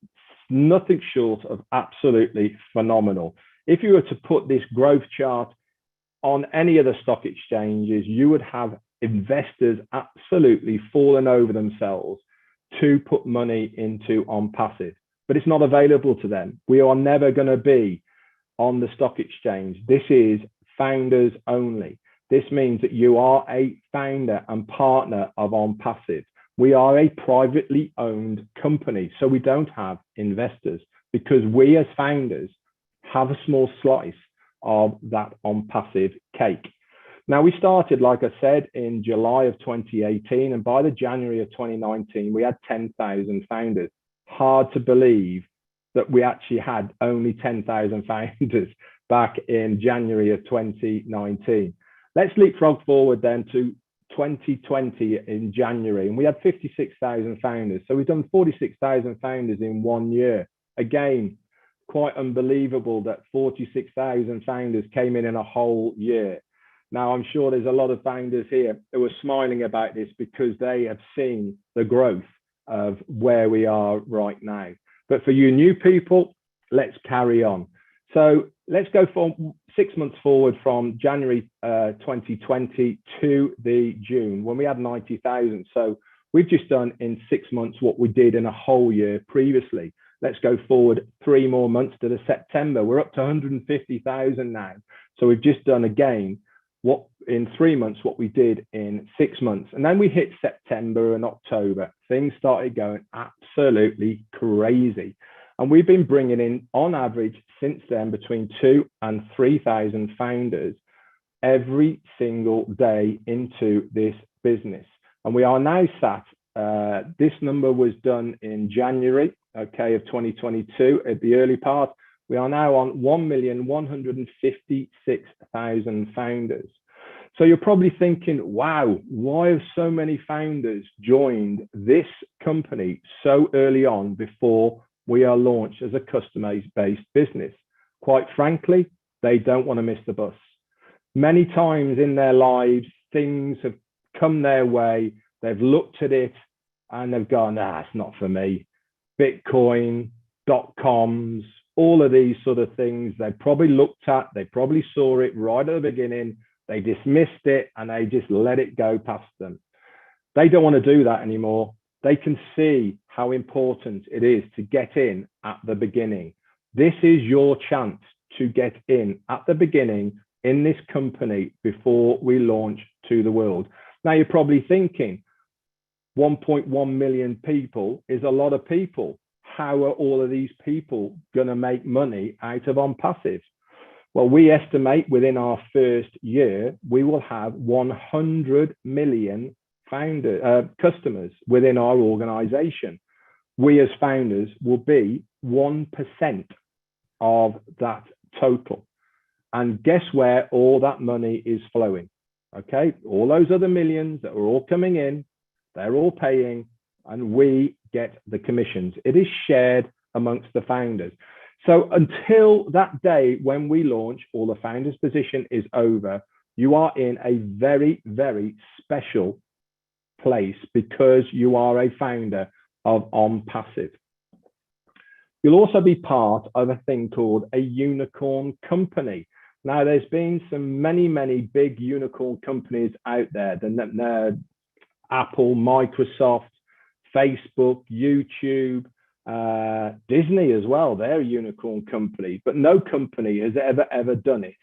Speaker 3: nothing short of absolutely phenomenal. If you were to put this growth chart on any of the stock exchanges, you would have investors absolutely falling over themselves to put money into OnPassive, but it's not available to them. We are never going to be on the stock exchange. This is founders only. This means that you are a founder and partner of OnPassive. We are a privately owned company, so we don't have investors because we as founders have a small slice of that OnPassive cake. Now, we started, like I said, in July of 2018, and by the January of 2019, we had 10,000 founders. Hard to believe that we actually had only 10,000 founders back in January of 2019. Let's leapfrog forward then to 2020 in January, and we had 56,000 founders. So we've done 46,000 founders in 1 year. Again, quite unbelievable that 46,000 founders came in a whole year. Now, I'm sure there's a lot of founders here who are smiling about this because they have seen the growth of where we are right now. But for you new people, let's carry on. So let's go for 6 months forward from January 2020 to the June when we had 90,000. So we've just done in 6 months what we did in a whole year previously. Let's go forward 3 more months to the September. We're up to 150,000 now. So we've just done again what in 3 months what we did in 6 months. And then we hit September and October. Things started going absolutely crazy. And we've been bringing in, on average, since then, between 2,000 and 3,000 founders every single day into this business. And we are now sat, this number was done in January, okay, of 2022 at the early part. We are now on 1,156,000 founders. So you're probably thinking, wow, why have so many founders joined this company so early on before we are launched as a customer-based business? Quite frankly, they don't want to miss the bus. Many times in their lives, things have come their way. They've looked at it and they've gone, nah, it's not for me. Bitcoin, .coms, all of these sort of things they probably looked at, they probably saw it right at the beginning, they dismissed it and they just let it go past them. They don't want to do that anymore. They can see how important it is to get in at the beginning. This is your chance to get in at the beginning in this company before we launch to the world. Now you're probably thinking 1.1 million people is a lot of people. How are all of these people going to make money out of OnPassive? Well, we estimate within our first year, we will have 100 million customers within our organization. We as founders will be 1% of that total. And guess where all that money is flowing? Okay, all those other millions that are all coming in, they're all paying, and we get the commissions. It is shared amongst the founders. So until that day when we launch or the founder's position is over, you are in a very, very special place because you are a founder of OnPassive. You'll also be part of a thing called a unicorn company. Now, there's been many big unicorn companies out there, the Apple, Microsoft, Facebook, YouTube, Disney as well. They're a unicorn company, but no company has ever done it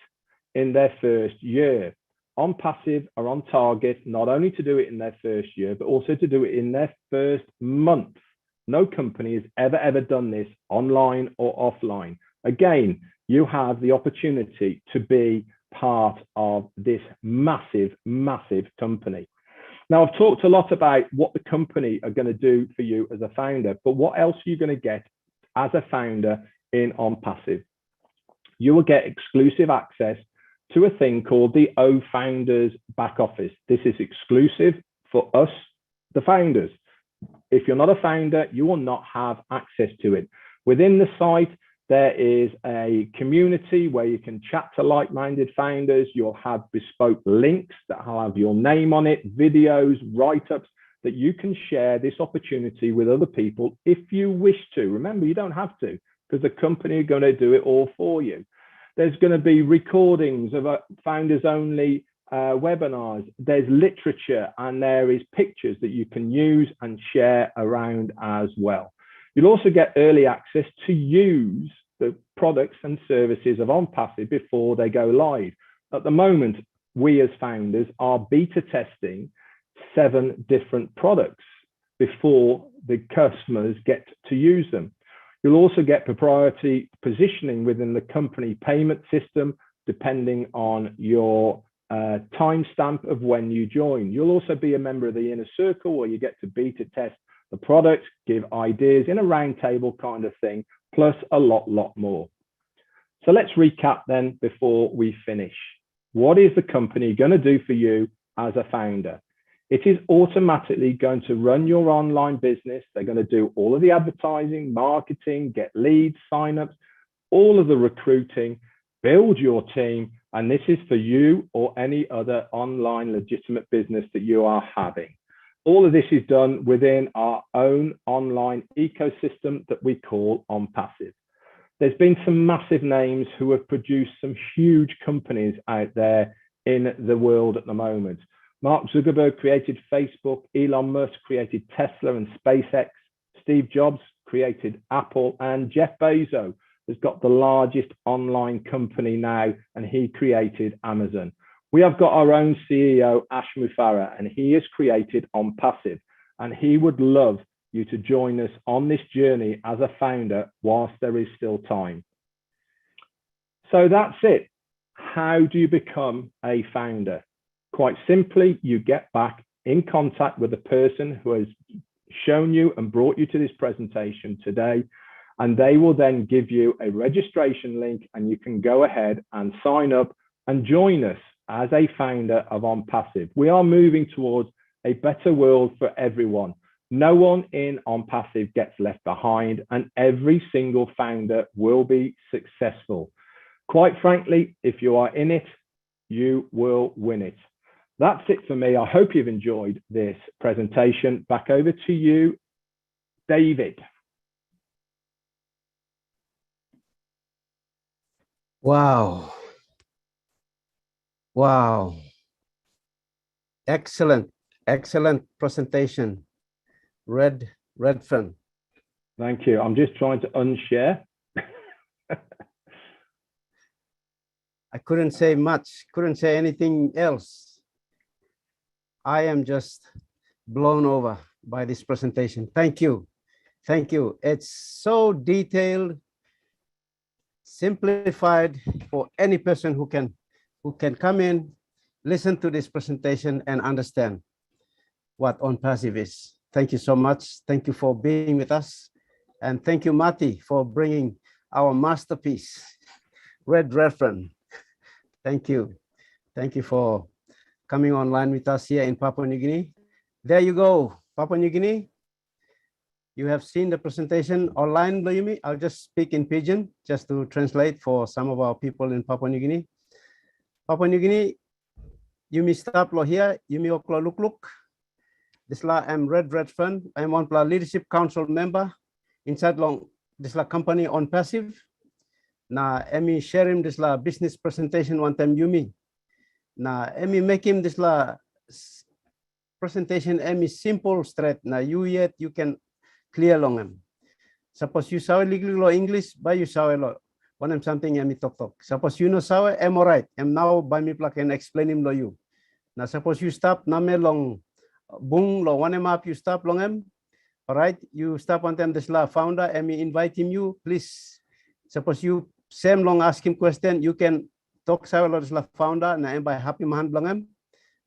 Speaker 3: in their first year. OnPassive are on target not only to do it in their first year, but also to do it in their first month. No company has ever done this online or offline. Again, you have the opportunity to be part of this massive company. Now, I've talked a lot about what the company are going to do for you as a founder, but what else are you going to get as a founder in OnPassive? You will get exclusive access to a thing called the O Founders back office. This is exclusive for us, the founders. If you're not a founder, you will not have access to it. Within the site, there is a community where you can chat to like-minded founders. You'll have bespoke links that will have your name on it, videos, write-ups that you can share this opportunity with other people if you wish to. Remember, you don't have to because the company are going to do it all for you. There's going to be recordings of founders-only webinars. There's literature and there is pictures that you can use and share around as well. You'll also get early access to use the products and services of OnPassive before they go live. At the moment, we as founders are beta testing 7 different products before the customers get to use them. You'll also get proprietary positioning within the company payment system, depending on your timestamp of when you join. You'll also be a member of the inner circle where you get to beta test the product, give ideas in a roundtable kind of thing, plus a lot more. So let's recap then before we finish. What is the company going to do for you as a founder? It is automatically going to run your online business. They're going to do all of the advertising, marketing, get leads, signups, all of the recruiting, build your team. And this is for you or any other online legitimate business that you are having. All of this is done within our own online ecosystem that we call OnPassive. There's been some massive names who have produced some huge companies out there in the world at the moment. Mark Zuckerberg created Facebook, Elon Musk created Tesla and SpaceX, Steve Jobs created Apple, and Jeff Bezos has got the largest online company now, and he created Amazon. We have got our own CEO, Ash Mufareh, and he has created OnPassive, and he would love you to join us on this journey as a founder whilst there is still time. So that's it. How do you become a founder? Quite simply, you get back in contact with the person who has shown you and brought you to this presentation today, and they will then give you a registration link and you can go ahead and sign up and join us as a founder of OnPassive. We are moving towards a better world for everyone. No one in OnPassive gets left behind, and every single founder will be successful. Quite frankly, if you are in it, you will win it. That's it for me. I hope you've enjoyed this presentation. Back over to you, David.
Speaker 2: Wow. Wow. Excellent presentation, REDFERN.
Speaker 3: Thank you. I'm just trying to unshare.
Speaker 2: I couldn't say much, couldn't say anything else. I am just blown over by this presentation. Thank you. Thank you. It's so detailed, simplified for any person who can come in, listen to this presentation and understand what OnPassive is. Thank you so much. Thank you for being with us. And thank you, Matti, for bringing our masterpiece, REDFERN. Thank you. Thank you for coming online with us here in Papua New Guinea. There you go, Papua New Guinea. You have seen the presentation online, Yumi. I'll just speak in Pidgin just to translate for some of our people in Papua New Guinea. Papua New Guinea, Yumi stop lo here, Yumi oklo look. This la I'm REDFERN. I'm one leadership council member inside long this la company OnPassive. Na emi sharing this la business presentation one time Yumi. Na emi make him this la presentation emi simple straight. Na you yet you can clear long em. Suppose you saw legally law English, by you saw law. One am something emi talk. Suppose you know saw am alright. Am now by me plug and explain him lo you. Now suppose you stop name long bung lo one map you stop long em. All right, you stop on them this la founder and me invite him you please. Suppose you same long ask him question you can talk sa this la founder na em by happy man long em.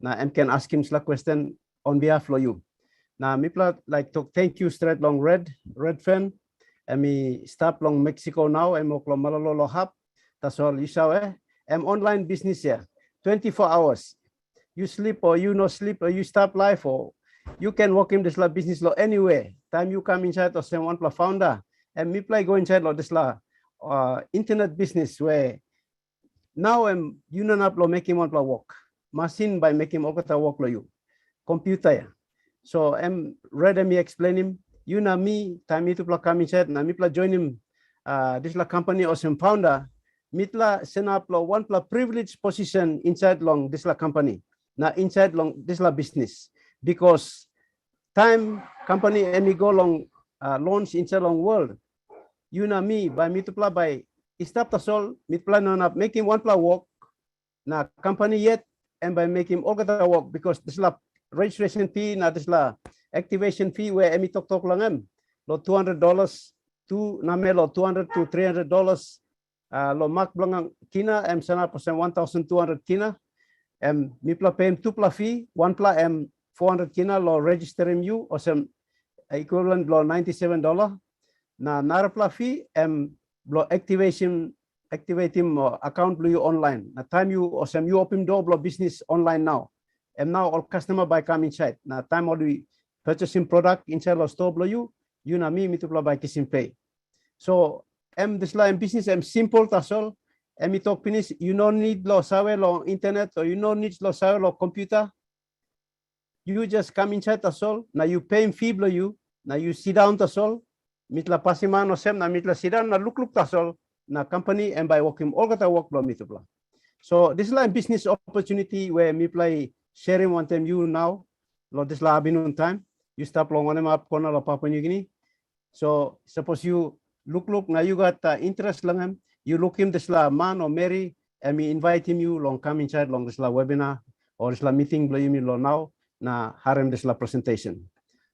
Speaker 2: Na em can ask him la question on behalf of you. Now me like talk thank you straight long REDFERN. And me stop long Mexico now em oklo malolo lo hap. That's all you saw em online business here 24 hours. You sleep or you no sleep or you stop life or you can walk in this la business law anywhere. Time you come inside or someone la founder and me play go inside law this la internet business where now you know not law making one la work. Machine by making okata work law you. Computer. So ready me explain him. You know me time me to play come inside na me play join him this la company or some founder. Mitla send up law one la privileged position inside long this la company. Now inside long this la business because time company and me go long launch inside long world. You know me by me to play by stop the soul me plan on up making one play work na company yet and by making all the work because this la registration fee na this la activation fee where me talk lang lo $200 to namelo $200 to $300 lo mak blangang kina sana percent 1,200 kina. Me pla pay two pla fee, one pla 400 kina lo register you or some equivalent lo $97. Na nara pla fee lo activate him account lo you online. Na time you or some you open door lo business online now. Now all customer by come inside. Na time all we purchasing product inside lo store lo you na me to pla by kissing pay. So this line business simple that's all. And me talk finish, you don't need lo sawe lo internet or you don't need lo sawe lo computer. You just come inside the soul. Now you pay fee blow you. Now you sit down the soul. Mitla pasima no sem na mitla sit down na look the soul na company and by working all got work blow me to play. So this line business opportunity where me play sharing one time you now. Lo this la abinun time. You stop long on up corner lo Papua New Guinea. So suppose you look now you got interest lang you look him this la man or Mary and me invite him you long come inside long this la webinar or this la meeting blow me lo now na harem this la presentation.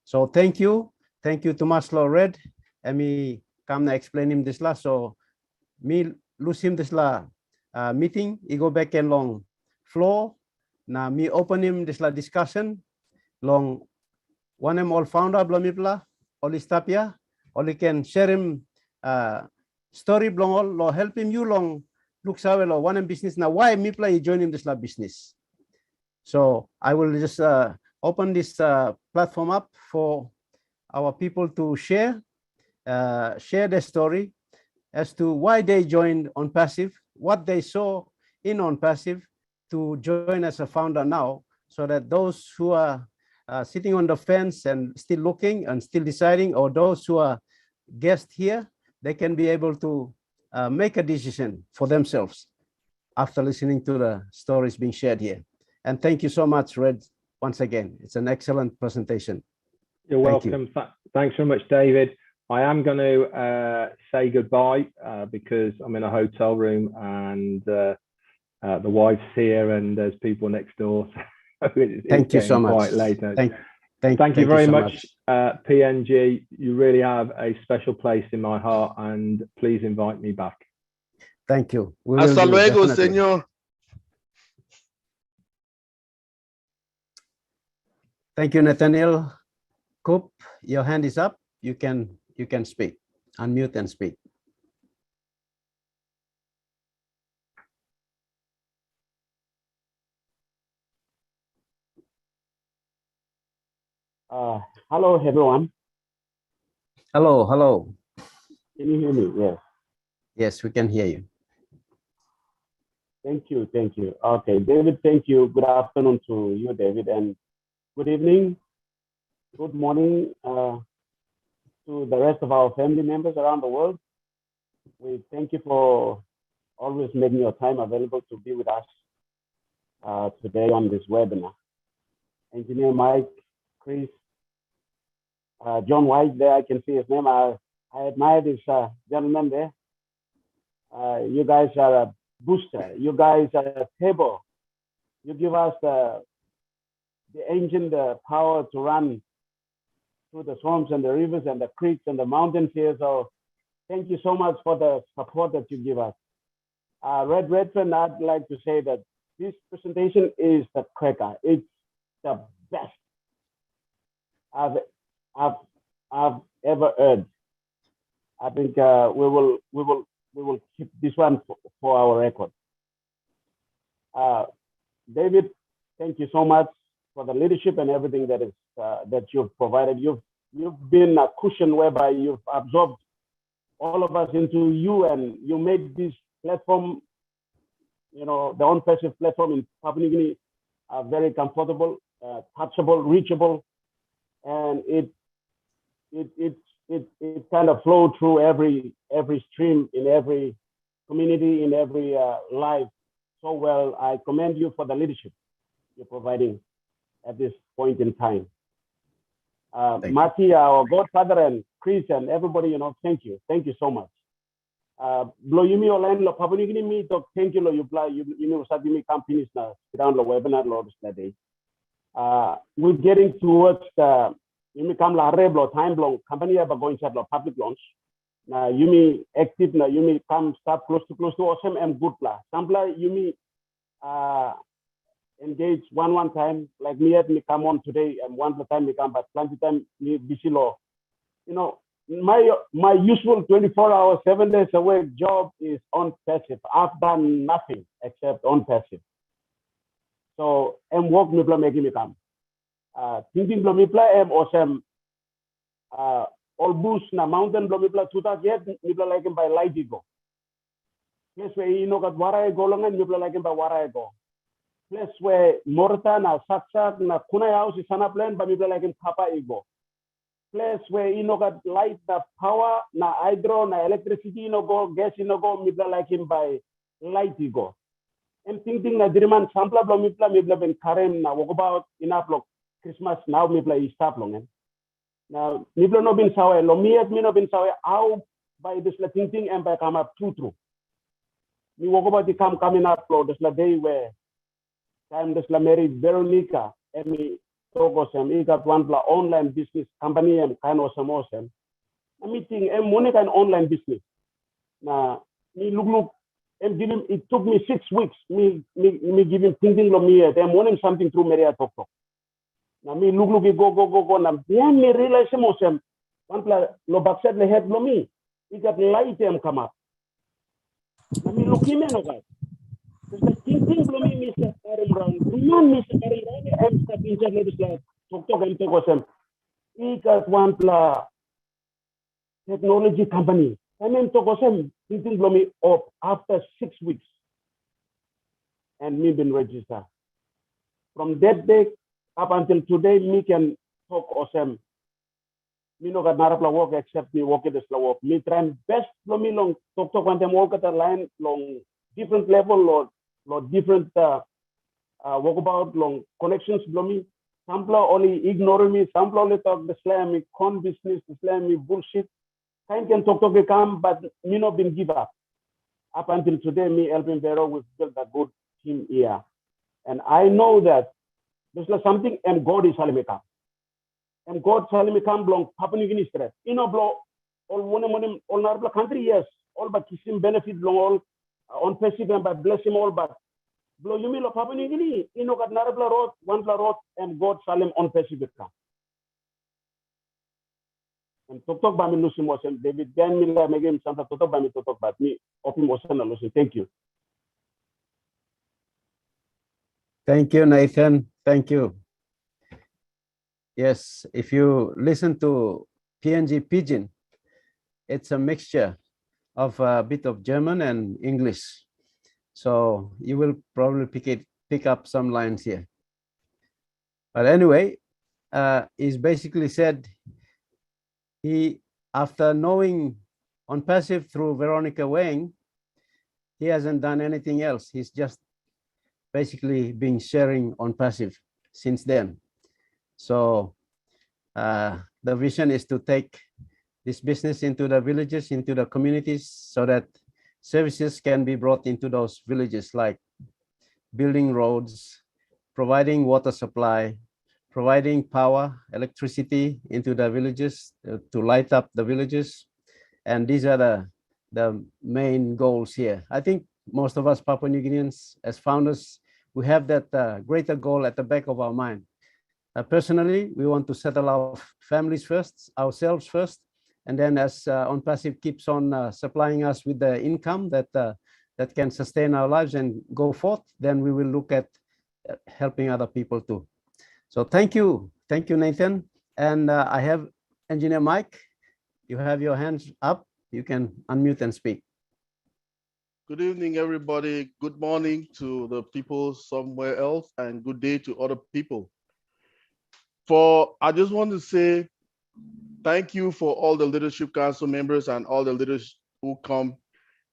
Speaker 2: So thank you too much lo Red and me come na explain him this la so me lose him this la meeting he go back and long floor na me open him this la discussion long one all founder blah me blah all istapia or he can share him story blong all lo help him you long look sawe lo one business now why me play join him this la business. So I will just open this platform up for our people to share their story as to why they joined OnPassive, what they saw in OnPassive to join as a founder now, so that those who are sitting on the fence and still looking and still deciding, or those who are guests here, they can be able to make a decision for themselves after listening to the stories being shared here. And thank you so much, Red, once again. It's an excellent presentation.
Speaker 3: You're welcome. Thanks very much, David. I am going to say goodbye because I'm in a hotel room and the wife's here and there's people next door. So
Speaker 2: thank you so much.
Speaker 3: Quite later.
Speaker 2: Thank
Speaker 3: you very much, PNG. You really have a special place in my heart, and please invite me back.
Speaker 2: Thank you.
Speaker 4: Hasta luego, señor.
Speaker 2: Thank you, Nathaniel. Coop, your hand is up. You can speak. Unmute and speak.
Speaker 5: Hello, everyone.
Speaker 2: Hello, hello.
Speaker 5: Can you hear me? Yes.
Speaker 2: Yes, we can hear you.
Speaker 5: Thank you. Thank you. Okay, David, thank you. Good afternoon to you, David, and good evening, good morning to the rest of our family members around the world. We thank you for always making your time available to be with us today on this webinar. Engineer Mike, Chris, John White there, I can see his name. I admire this gentleman there. You guys are a booster. You guys are a table. You give us the engine, the power to run through the swamps and the rivers and the creeks and the mountains here. So thank you so much for the support that you give us. REDFERN, I'd like to say that this presentation is the cracker. It's the best I've ever heard. I think we will keep this one for our record. David, thank you so much for the leadership and everything that is that you've provided. You've been a cushion whereby you've absorbed all of us into you, and you made this platform, you know, the OnPassive platform in Papua New Guinea, very comfortable, touchable, reachable, and it kind of flowed through every stream in every community, in every life so well. I commend you for the leadership you're providing at this point in time. Mati, our godfather, and Chris, and everybody, you know, thank you so much. Blow you me online, lo Papua New Guinea me to thank you lo you know sabi me companies na around the webinar lo this day. We're getting towards the you me come la reblo time long company are going to have public launch. Now you me active now you me come start close to awesome and good pla. Sampla you me engage one time like me at me come on today and one time me come but plenty time me busy law. You know, my usual 24-hour, 7 days a week job is OnPassive. I've done nothing except OnPassive. So I'm work me making me come. Thinking me play am awesome. All bush na mountain me play tuta yet me like him by light go. Place where you know got where I go long and me like him by where I go. Place where Morta na Saksak na Kunai house is sana plan but me like him Papa Ego. Place where you know got light, the power, na hydro, na electricity, you know go gas, you know go me like him by light you go. And thinking na diriman sampla blo me ben Karen na walk about enough block Christmas now me play stop long. Now me no bin sawe lo me no bin sawe how by this la thinking and by come up true. Me walk about the coming up lo this la day where time this la married Veronica and me he got one online business company and kind of some awesome. A meeting and money kind online business. Now me look and give him it took me 6 weeks. Me give him thinking of me and wanting something through Maria Talk. Now me look go now then me realize him awesome. One lo backset le head lo me. He got light him come up. Now me look him no guys. The thinking for me, Mr. Karim Brown, Mr. Karim Brown, I'm stuck in like talk and talk with he got one technology company. I mean, talk with him, thinking for me up after 6 weeks. And me been registered. From that day up until today, me can talk awesome. Me no got narapla work except me work at this work. Me try best for me long talk when them work at the line long different level or different walk about long connections below me. Some only ignore me, some only talk the slam me con business, the slam me bullshit. Kind can talk come, but me not been give up. Up until today, me helping Vero with build a good team here. And I know that there's something and God is telling me come. And God telling me come belong Papua New Guinea stress. You know, blow all one all our country, yes. All but kissing benefit belong all OnPassive and but bless him all but blow you mean Papua New Guinea, you know got Narabla road, one road, and God Salem OnPassive come. And talk by me Lucy Mosen, David Dan Miller again something to talk by me to talk about me, Opi Mosen and Lucy. Thank you.
Speaker 2: Thank you, Nathan. Thank you. Yes, if you listen to PNG Pidgin, it's a mixture of a bit of German and English. So you will probably pick up some lines here. But anyway, he's basically said after knowing OnPassive through Veronica Wang, he hasn't done anything else. He's just basically been sharing OnPassive since then. So the vision is to take this business into the villages, into the communities, so that services can be brought into those villages, like building roads, providing water supply, providing power, electricity into the villages to light up the villages. And these are the main goals here. I think most of us Papua New Guineans as founders, we have that greater goal at the back of our mind. Personally, we want to settle our families first, ourselves first, and then as OnPassive keeps on supplying us with the income that can sustain our lives and go forth, then we will look at helping other people too. So thank you, Nathan. And I have Engineer Mike. You have your hands up. You can unmute and speak.
Speaker 4: Good evening, everybody. Good morning to the people somewhere else, and good day to other people. I just want to say thank you for all the Leadership Council members and all the leaders who come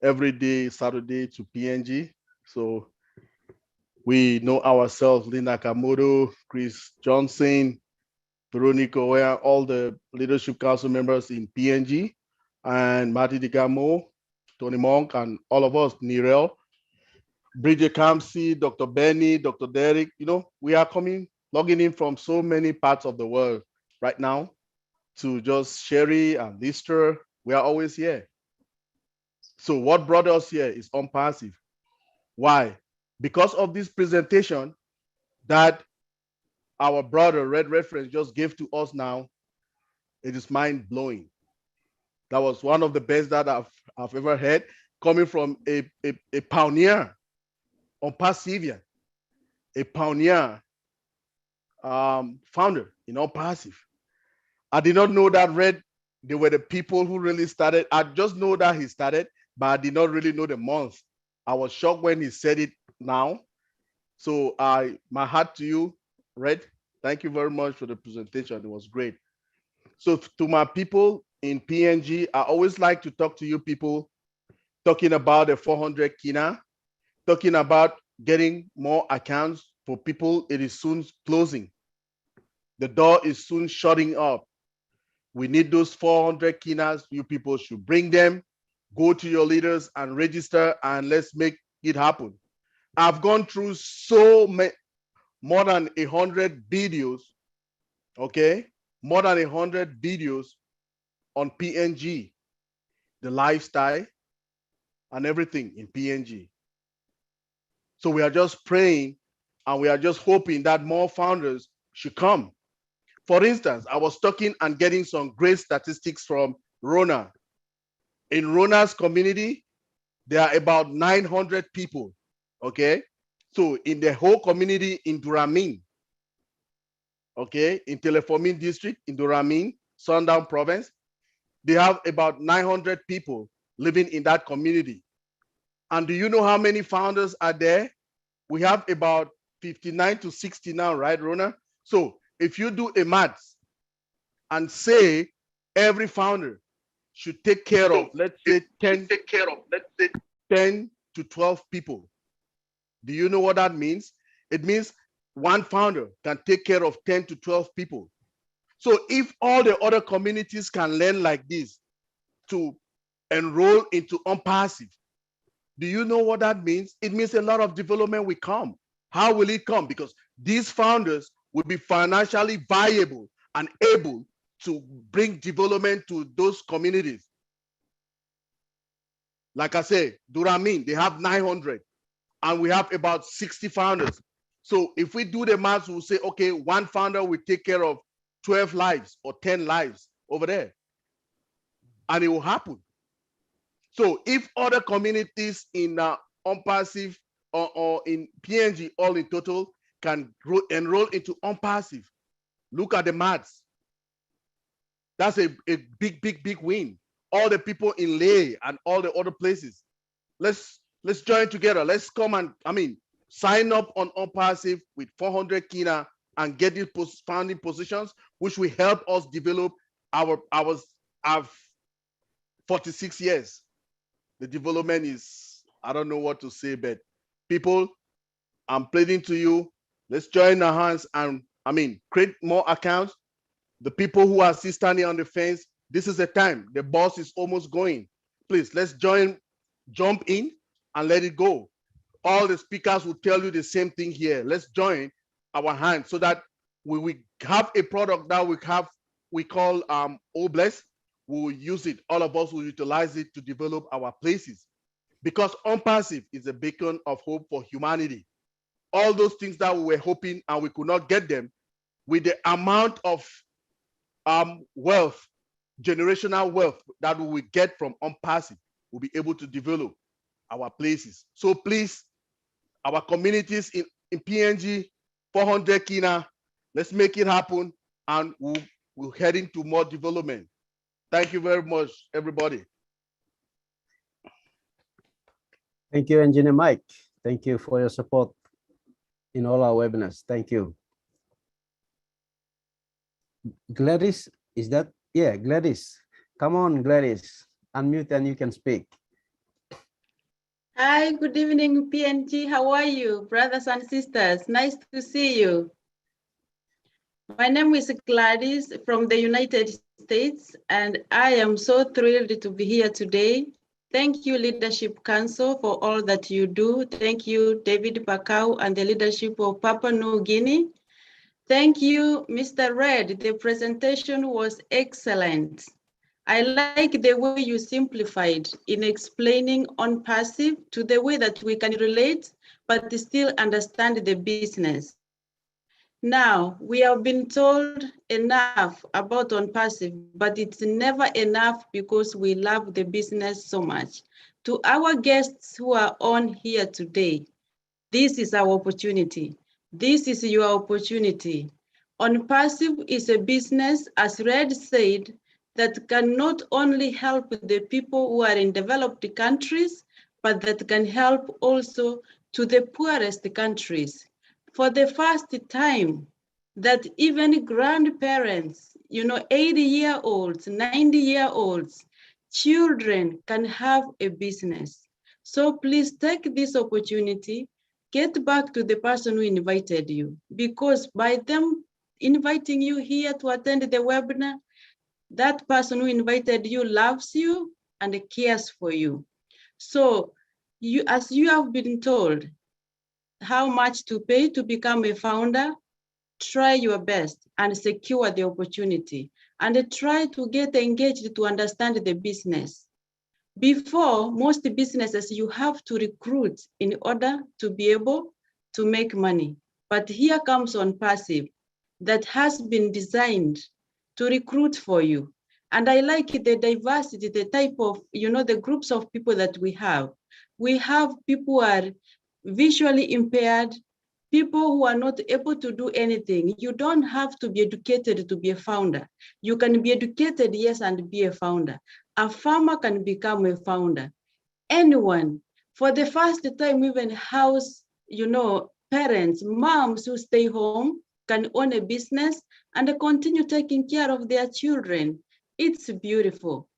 Speaker 4: every day, Saturday, to PNG. So we know ourselves, Linda Kamodo, Chris Johnson, Veronica Wea, all the Leadership Council members in PNG, and Marty Digamo, Tony Monk, and all of us, Nirel, Bridget Kamsi, Dr. Benny, Dr. Derek. You know, we are logging in from so many parts of the world right now to just Sherry and Lister. We are always here. So what brought us here is OnPassive. Why? Because of this presentation that our brother REDFERN just gave to us now, it is mind-blowing. That was one of the best that I've ever heard, coming from a pioneer, OnPassive, a pioneer founder in OnPassive. I did not know that they were the people who really started. I just know that he started, but I did not really know the month. I was shocked when he said it now. So my hat to you, Red. Thank you very much for the presentation. It was great. So to my people in PNG, I always like to talk to you people, talking about the 400 kina, talking about getting more accounts for people. It is soon closing. The door is soon shutting up. We need those 400 kinas. You people should bring them, go to your leaders and register, and let's make it happen. I've gone through more than 100 videos, okay? More than 100 videos on PNG, the lifestyle and everything in PNG. So we are just praying and we are just hoping that more founders should come. For instance, I was talking and getting some great statistics from Rona. In Rona's community, there are about 900 people, okay? So in the whole community in Duramin, okay, in Telefomin district, in Duramin, Sundown province, they have about 900 people living in that community. And do you know how many founders are there? We have about 59 to 60 now, right, Rona? So if you do a maths and say every founder should take care of, let's say 10 to 12 people. Do you know what that means? It means one founder can take care of 10 to 12 people. So if all the other communities can learn like this to enroll into OnPassive, do you know what that means? It means a lot of development will come. How will it come? Because these founders will be financially viable and able to bring development to those communities. Like I say, Duramin, they have 900 and we have about 60 founders. So if we do the math, we'll say, okay, one founder will take care of 12 lives or 10 lives over there. And it will happen. So if other communities in OnPassive or in PNG, all in total, can enroll into OnPassive, look at the maths. That's a big win. all the people in Leh and all the other places. Let's join together. Let's come and, sign up on OnPassive with 400 Kina and get these founding positions, which will help us develop our 46 years. The development is, I don't know what to say, but people, I'm pleading to you, let's join our hands and, create more accounts. The people who are still standing on the fence, this is the time. The bus is almost going. Please, let's jump in and let it go. All the speakers will tell you the same thing here. Let's join our hands so that we have a product that we call Obless. We will use it. All of us will utilize it to develop our places, because OnPassive is a beacon of hope for humanity. All those things that we were hoping and we could not get them, with the amount of wealth, generational wealth that we will get from OnPassive, we'll be able to develop our places. So please, our communities in PNG, 400 Kina, let's make it happen, and we'll head into more development. Thank you very much, everybody.
Speaker 2: Thank you, Engineer Mike. Thank you for your support in all our webinars. Thank you. Gladys, is that? Yeah, Gladys. Come on, Gladys. Unmute and you can speak.
Speaker 6: Hi, good evening, PNG. How are you, brothers and sisters? Nice to see you. My name is Gladys from the United States, and I am so thrilled to be here today. Thank you, Leadership Council, for all that you do. Thank you, David BAKAU and the leadership of Papua New Guinea. Thank you, Mr. Red. The presentation was excellent. I like the way you simplified in explaining OnPassive to the way that we can relate, but still understand the business. Now, we have been told enough about OnPassive, but it's never enough because we love the business so much. To our guests who are on here today, this is our opportunity. This is your opportunity. OnPassive is a business, as Red said, that can not only help the people who are in developed countries, but that can help also to the poorest countries. For the first time, that even grandparents, 80-year-olds, 90-year-olds, children can have a business. So please take this opportunity, get back to the person who invited you, because by them inviting you here to attend the webinar, that person who invited you loves you and cares for you. So as you have been told how much to pay to become a founder, try your best and secure the opportunity, and try to get engaged to understand the business. Before, most businesses, you have to recruit in order to be able to make money. But here comes OnPassive that has been designed to recruit for you. And I like the diversity, the type of, the groups of people that we have. We have people who are visually impaired, people who are not able to do anything. You don't have to be educated to be a founder. You can be educated, yes, and be a founder. A farmer can become a founder. Anyone, for the first time, even house, parents, moms who stay home can own a business and continue taking care of their children. It's beautiful.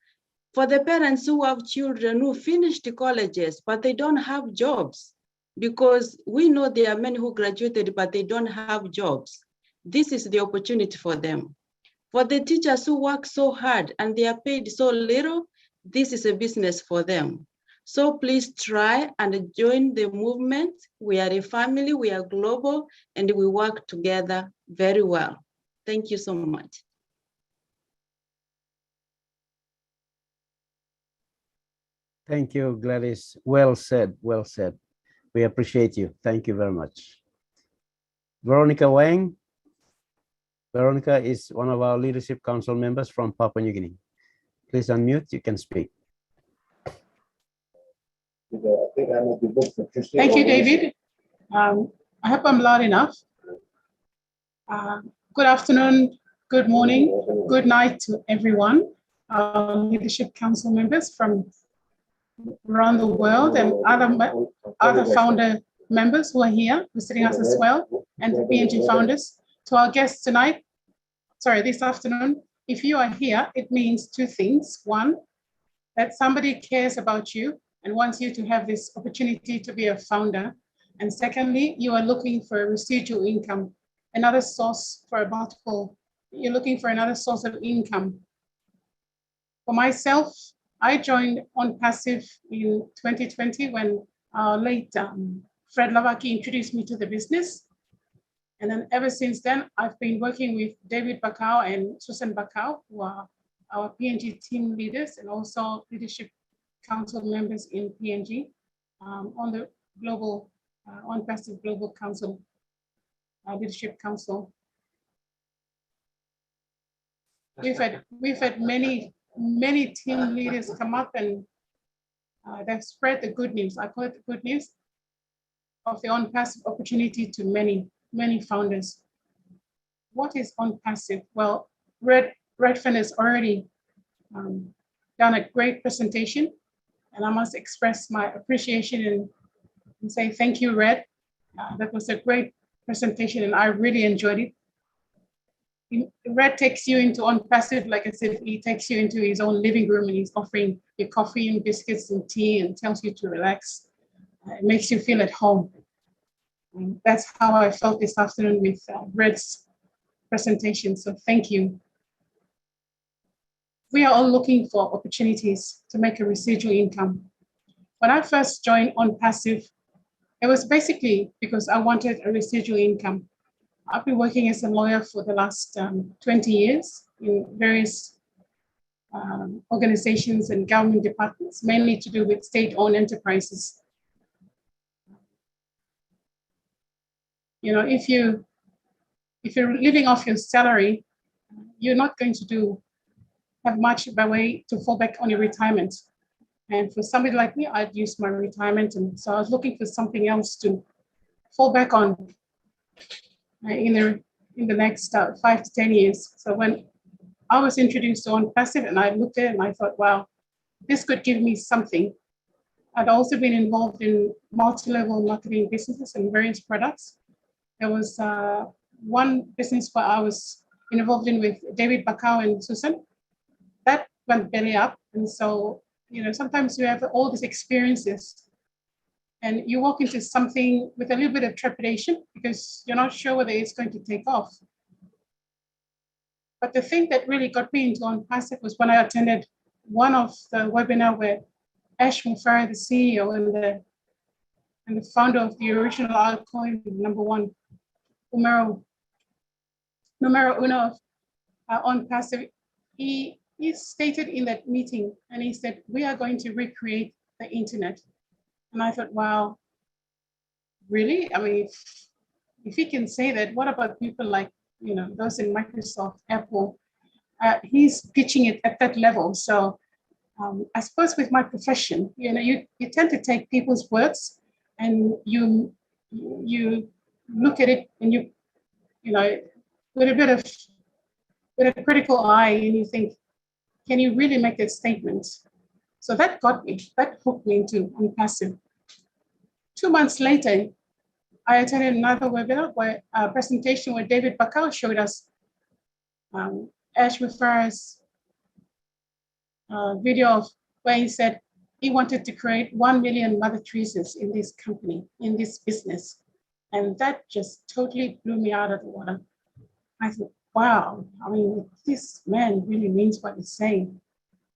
Speaker 6: For the parents who have children who finished colleges, but they don't have jobs, because we know there are many who graduated, but they don't have jobs. This is the opportunity for them. For the teachers who work so hard and they are paid so little, this is a business for them. So please try and join the movement. We are a family, we are global, and we work together very well. Thank you so much.
Speaker 2: Thank you, Gladys. Well said, well said. We appreciate you. Thank you very much. Veronica Wang. Veronica is one of our Leadership Council members from Papua New Guinea. Please unmute, you can speak.
Speaker 7: Thank you, David. I hope I'm loud enough. Good afternoon, good morning, good night to everyone. our Leadership Council members from around the world and other founder members who are here visiting us as well, and the PNG founders. To our guests tonight, this afternoon, if you are here, it means two things. One, that somebody cares about you and wants you to have this opportunity to be a founder. And secondly, you are looking for a residual income, another source for a multiple. You're looking for another source of income. For myself, I joined OnPassive in 2020 when our late Fred Lavaki introduced me to the business. And then ever since then, I've been working with David BAKAU and Susan BAKAU, who are our PNG team leaders and also Leadership Council members in PNG on the global, OnPassive Global Council, Leadership Council. We've had many team leaders come up and they've spread the good news. I call it the good news of the OnPassive opportunity to many founders. What is OnPassive? Well, REDFERN has already done a great presentation, and I must express my appreciation and say thank you, Red. That was a great presentation, and I really enjoyed it. Red takes you into OnPassive, like I said, he takes you into his own living room and he's offering you coffee and biscuits and tea and tells you to relax. It makes you feel at home. And that's how I felt this afternoon with Red's presentation, so thank you. We are all looking for opportunities to make a residual income. When I first joined OnPassive, it was basically because I wanted a residual income. I've been working as a lawyer for the last 20 years in various organizations and government departments, mainly to do with state-owned enterprises. You know, if you're living off your salary, you're not going to have much by way to fall back on your retirement. And for somebody like me, I'd use my retirement, and so I was looking for something else to fall back on in the next 5 to 10 years. So when I was introduced to OnPassive and I looked at it and I thought, wow, this could give me something. I'd also been involved in multi-level marketing businesses and various products. There was one business where I was involved in with David BAKAU and Susan. That went belly up. And so, you know, sometimes you have all these experiences and you walk into something with a little bit of trepidation because you're not sure whether it's going to take off. But the thing that really got me into OnPassive was when I attended one of the webinar where Ash Mufari, the CEO and the founder of the original altcoin, #1, numero uno of OnPassive, he stated in that meeting, and he said, we are going to recreate the internet. And I thought, wow, really? I mean, if he can say that, what about people like, you know, those in Microsoft, Apple? He's pitching it at that level. So I suppose with my profession, you know, you tend to take people's words and you look at it and you know, with a critical eye, and you think, can you really make that statement? So that hooked me into OnPassive. 2 months later, I attended another webinar where a presentation where David BAKAU showed us Ash Mufari's video of where he said he wanted to create 1 million Mother Teresas in this company, in this business. And that just totally blew me out of the water. I thought, wow, I mean, this man really means what he's saying.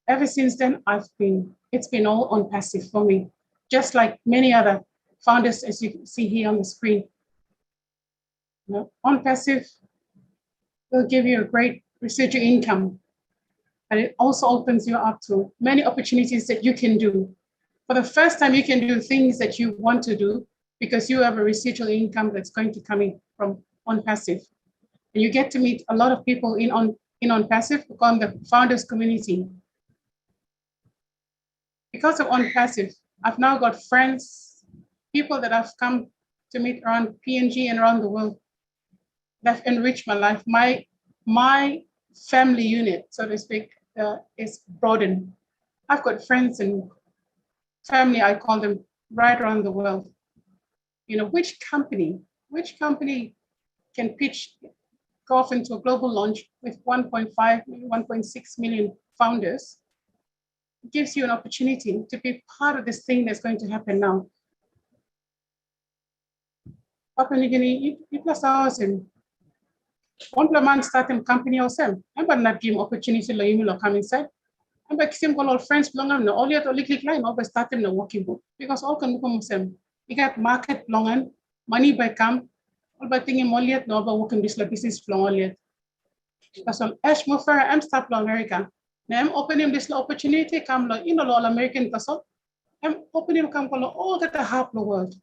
Speaker 7: Ever since then, it's been all OnPassive for me, just like many other founders, as you can see here on the screen. You know, OnPassive will give you a great residual income, and it also opens you up to many opportunities that you can do. For the first time, you can do things that you want to do because you have a residual income that's going to come in from OnPassive. And you get to meet a lot of people in OnPassive who call the founders community. Because of OnPassive, I've now got friends, people that I've come to meet around PNG and around the world that have enriched my life. My family unit, so to speak, is broadened. I've got friends and family, I call them, right around the world. You know, which company can pitch, go off into a global launch with 1.5, 1.6 million founders? It gives you an opportunity to be part of this thing that's going to happen now. Papua New Guinea, you plus housing. One man starting company or same. I'm not give opportunity to you come inside. I'm like same all friends belong on all yet only click line over starting the working book because all can come same. You got market belong on money by come all by thinking all yet no about working this business belong all yet. That's all. Ash move for I'm start to America. Now I'm opening this opportunity come in all American that's all. I'm opening come all that the half the world.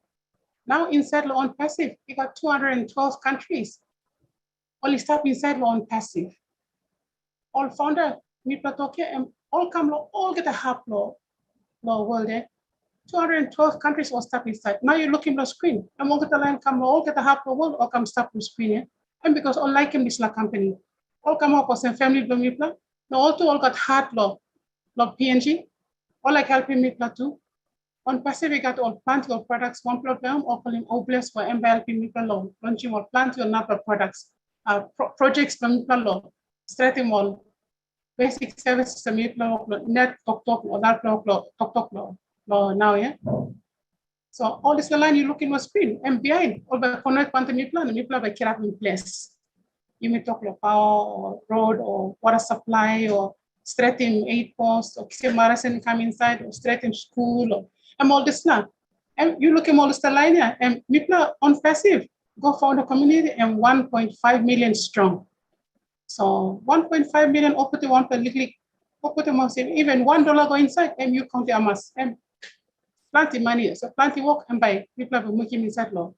Speaker 7: Now inside OnPassive, you got 212 countries. Only start inside OnPassive. All founder, and all come all get a half law world there. 212 countries all start inside. Now you're looking at the screen. And all get the line come all get a half the world or come start the screen here. And because all like him this company. All come up with some family blow Now all got hard law PNG. All like helping me too. OnPassive, we got all plenty of products, one program, offering OBLES for MBLP Mipla law, launching all plenty of number of products, projects from Mipla law, strategy all, basic services, Mipla net, talk, or that talk law now, yeah? So all this line you look in your screen, and behind, all the connect one to Mipla, and Mipla by keep in place. You may talk about power, or road, or water supply, or straight in 8 posts, or Marathon come inside, or straight in school, or all this now. And you look at all this line here, and Mipla OnPassive, go found a community and 1.5 million strong. So 1.5 million up to one per little, even $1 go inside, and you count the amas, and plenty money, so plenty work and buy. People have making inside law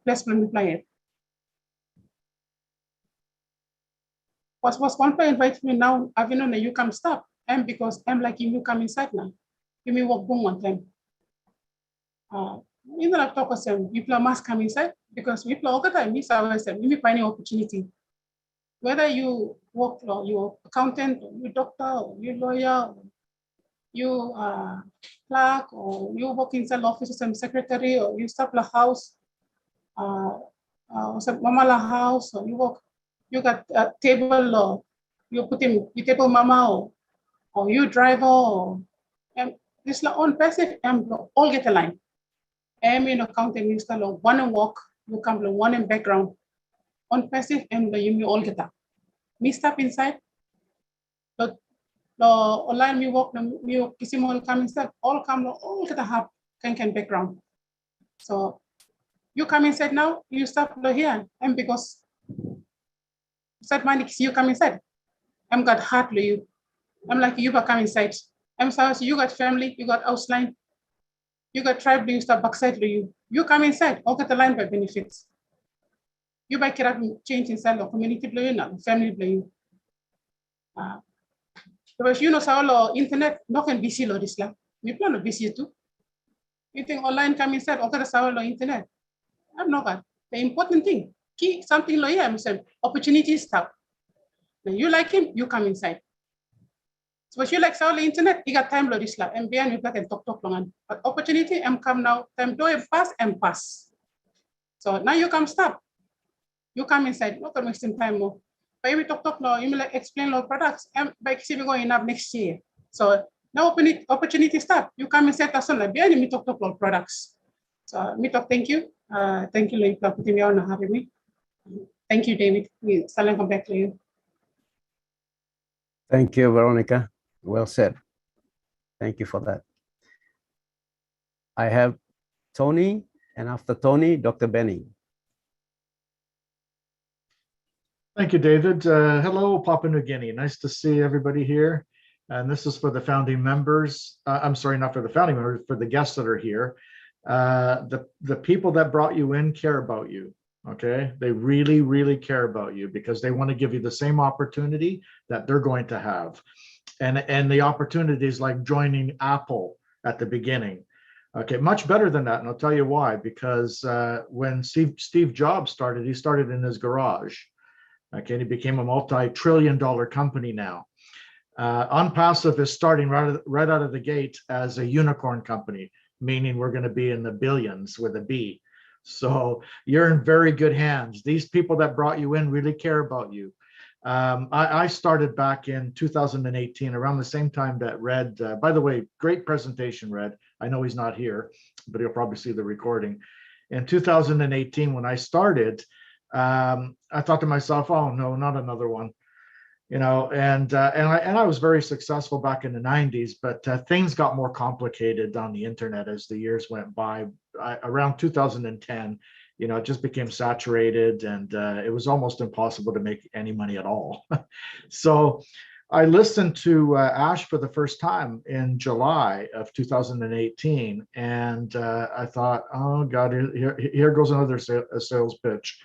Speaker 7: placement Mipla. Was one player invite me now, I've known that you come stop, and because I'm like you come inside now. You may work boom one time. In the laptop, people must come inside because we play all the time. Miss ourselves, we may find an opportunity. Whether you work law, you're accountant, or you doctor, or you lawyer, or you clerk, or you work inside office as a secretary, or you stop the house, mama la house, or you work, you got a table, or you put in you table mama, or you driver, or this la OnPassive all get a line. In accounting minister law, one and walk, you come to one in background. OnPassive and you all get up. Me step inside. The online me walk, me kisimol come inside, all come all get a hub can background. So you come inside now, you stop here, and because said money you come inside. I'm got heart to you. I'm like you but come inside. I'm sorry, so you got family, you got outline, you got tribe, you start backside to you. You come inside, all get the line by benefits. You buy care change inside the community blue, not family blue. Because you know, so internet, no can be seen or this land. You plan to be seen too. You think online come inside, all get the internet. I'm not got the important thing. Key something like here, I'm saying opportunity stop. Now you like him, you come inside. So if you like the internet, you got time this lab and behind you can talk long. But opportunity come now, time do it pass. So now you come stop. You come inside, not wasting time more. But we talk now, you may like explain our products and by we going up next year. So now opportunity stop. You come inside as well. Behind me talk about products. So me talk, thank you. Thank you, Lady, for putting me on and having me. Thank you, David. We still come back to you.
Speaker 2: Thank you, Veronica. Well said. Thank you for that. I have Tony, and after Tony, Dr. Benny.
Speaker 8: Thank you, David. Hello, Papua New Guinea. Nice to see everybody here. And this is for the founding members. I'm sorry, not for the founding members, for the guests that are here. The people that brought you in care about you. Okay, they really, really care about you because they want to give you the same opportunity that they're going to have. And the opportunities like joining Apple at the beginning. Okay, much better than that. And I'll tell you why, because when Steve Jobs started, he started in his garage. Okay, and he became a multi-trillion-dollar company now. OnPassive is starting right out of the gate as a unicorn company, meaning we're going to be in the billions with a B. So you're in very good hands. These people that brought you in really care about you. I started back in 2018, around the same time that Red, by the way, great presentation, Red. I know he's not here, but he'll probably see the recording. In 2018, when I started, I thought to myself, oh no, not another one. And I was very successful back in the 90s, but things got more complicated on the internet as the years went by. Around 2010, it just became saturated, and it was almost impossible to make any money at all. So I listened to Ash for the first time in July of 2018, and I thought, oh God, here goes another sales pitch.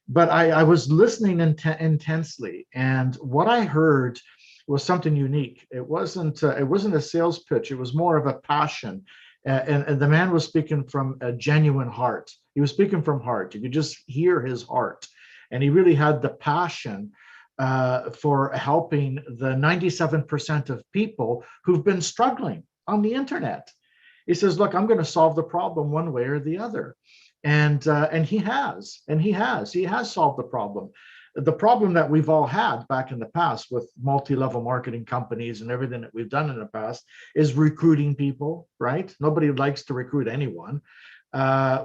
Speaker 8: But I was listening intensely, and what I heard was something unique. It wasn't a sales pitch. It was more of a passion, and the man was speaking from a genuine heart. He was speaking from heart. You could just hear his heart, and he really had the passion for helping the 97% of people who've been struggling on the internet. He says, "Look, I'm going to solve the problem one way or the other." And he has solved the problem. The problem that we've all had back in the past with multi-level marketing companies and everything that we've done in the past is recruiting people, right? Nobody likes to recruit anyone.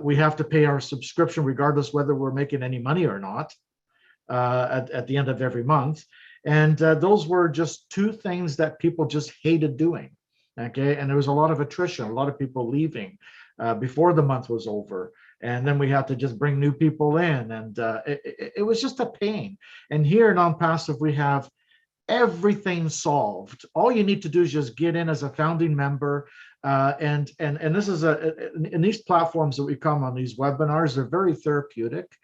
Speaker 8: We have to pay our subscription regardless whether we're making any money or not at the end of every month. And those were just two things that people just hated doing, okay? And there was a lot of attrition, a lot of people leaving before the month was over. And then we had to just bring new people in, and it was just a pain. And here in OnPassive, we have everything solved. All you need to do is just get in as a founding member, and this is in these platforms that we come on, these webinars, they're very therapeutic.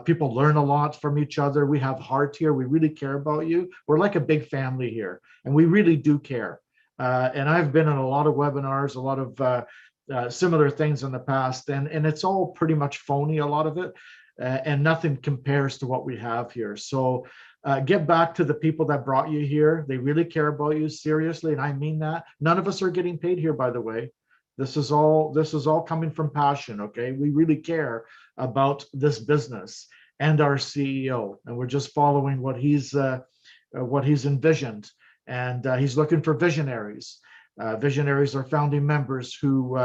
Speaker 8: People learn a lot from each other. We have heart here. We really care about you. We're like a big family here, and we really do care. And I've been in a lot of webinars, a lot of similar things in the past, and it's all pretty much phony, a lot of it, and nothing compares to what we have here. So get back to the people that brought you here. They really care about you, seriously, and I mean that. None of us are getting paid here, by the way. This is all coming from passion, okay? We really care about this business and our CEO, and we're just following what he's envisioned, and he's looking for visionaries. Visionaries are founding members who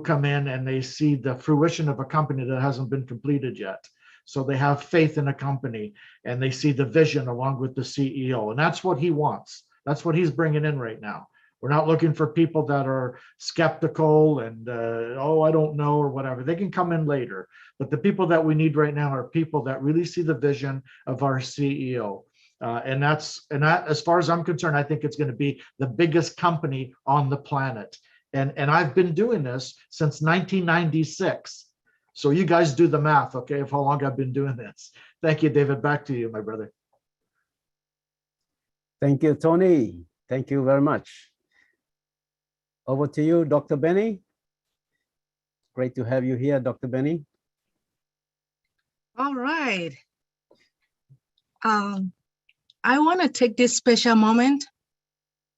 Speaker 8: come in and they see the fruition of a company that hasn't been completed yet. So they have faith in a company and they see the vision along with the CEO, and that's what he wants. That's what he's bringing in right now. We're not looking for people that are skeptical and oh, I don't know, or whatever. They can come in later, but the people that we need right now are people that really see the vision of our CEO. And that, as far as I'm concerned, I think it's going to be the biggest company on the planet. And I've been doing this since 1996. So you guys do the math, okay, of how long I've been doing this. Thank you, David. Back to you, my brother.
Speaker 2: Thank you, Tony. Thank you very much. Over to you, Dr. Benny. Great to have you here, Dr. Benny.
Speaker 9: All right. I want to take this special moment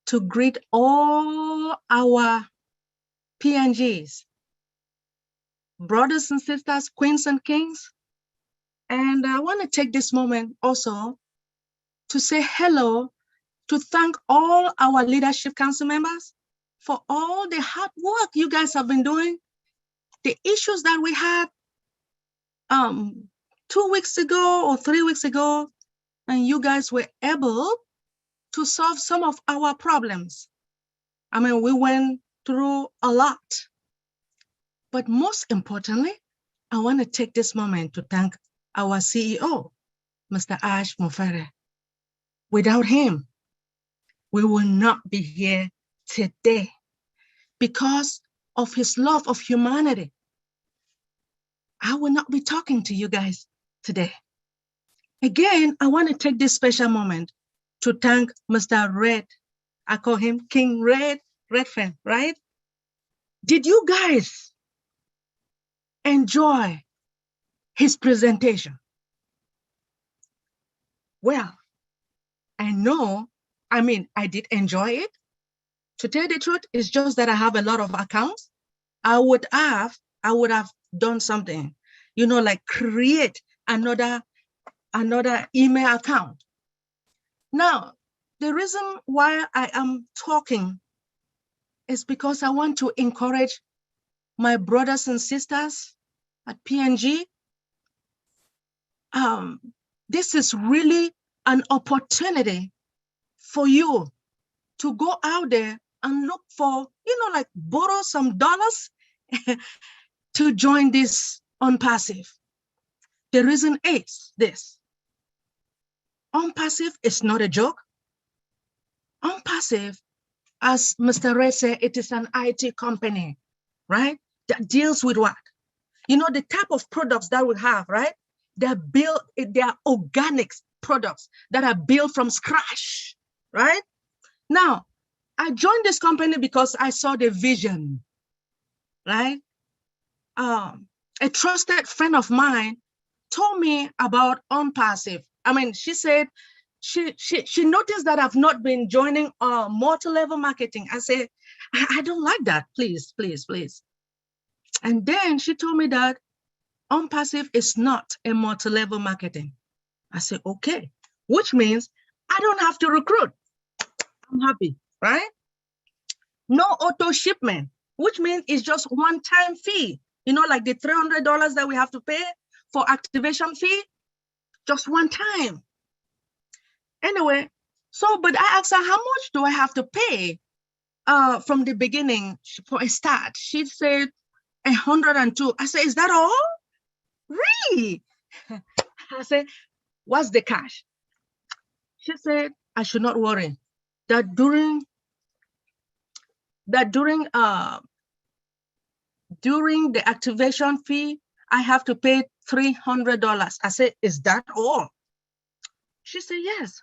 Speaker 9: to greet all our PNGs, brothers and sisters, queens and kings. And I want to take this moment also to say hello, to thank all our Leadership Council members for all the hard work you guys have been doing. The issues that we had 2 weeks ago or 3 weeks ago, and you guys were able to solve some of our problems. I mean, we went through a lot. But most importantly, I want to take this moment to thank our CEO, Mr. Ash Mofere. Without him, we will not be here today because of his love of humanity. I will not be talking to you guys today. Again, I want to take this special moment to thank Mr. Red. I call him King REDFERN, right? Did you guys enjoy his presentation? Well, I know I mean, I did enjoy it. To tell the truth, it's just that I have a lot of accounts. I would have done something, you know, like create another email account. Now, the reason why I am talking is because I want to encourage my brothers and sisters at PNG. This is really an opportunity for you to go out there and look for, you know, like borrow some dollars to join this OnPassive. The reason is this: OnPassive is not a joke. OnPassive, as Mr. Ray said, it is an IT company, right? That deals with what? You know, the type of products that we have, right? They are organic products that are built from scratch, right? Now, I joined this company because I saw the vision, right? A trusted friend of mine told me about OnPassive. I mean, she said she noticed that I've not been joining multi-level marketing. I said, I don't like that. Please, please, please. And then she told me that OnPassive is not a multi-level marketing. I said, okay, which means I don't have to recruit. I'm happy, right? No auto shipment, which means it's just one-time fee. You know, like the $300 that we have to pay for activation fee, just one time. Anyway, so, but I asked her, how much do I have to pay from the beginning for a start? She said 102. I said, is that all? Really? I said, what's the cash? She said, I should not worry, that during the activation fee, I have to pay $300. I said, is that all? She said, yes.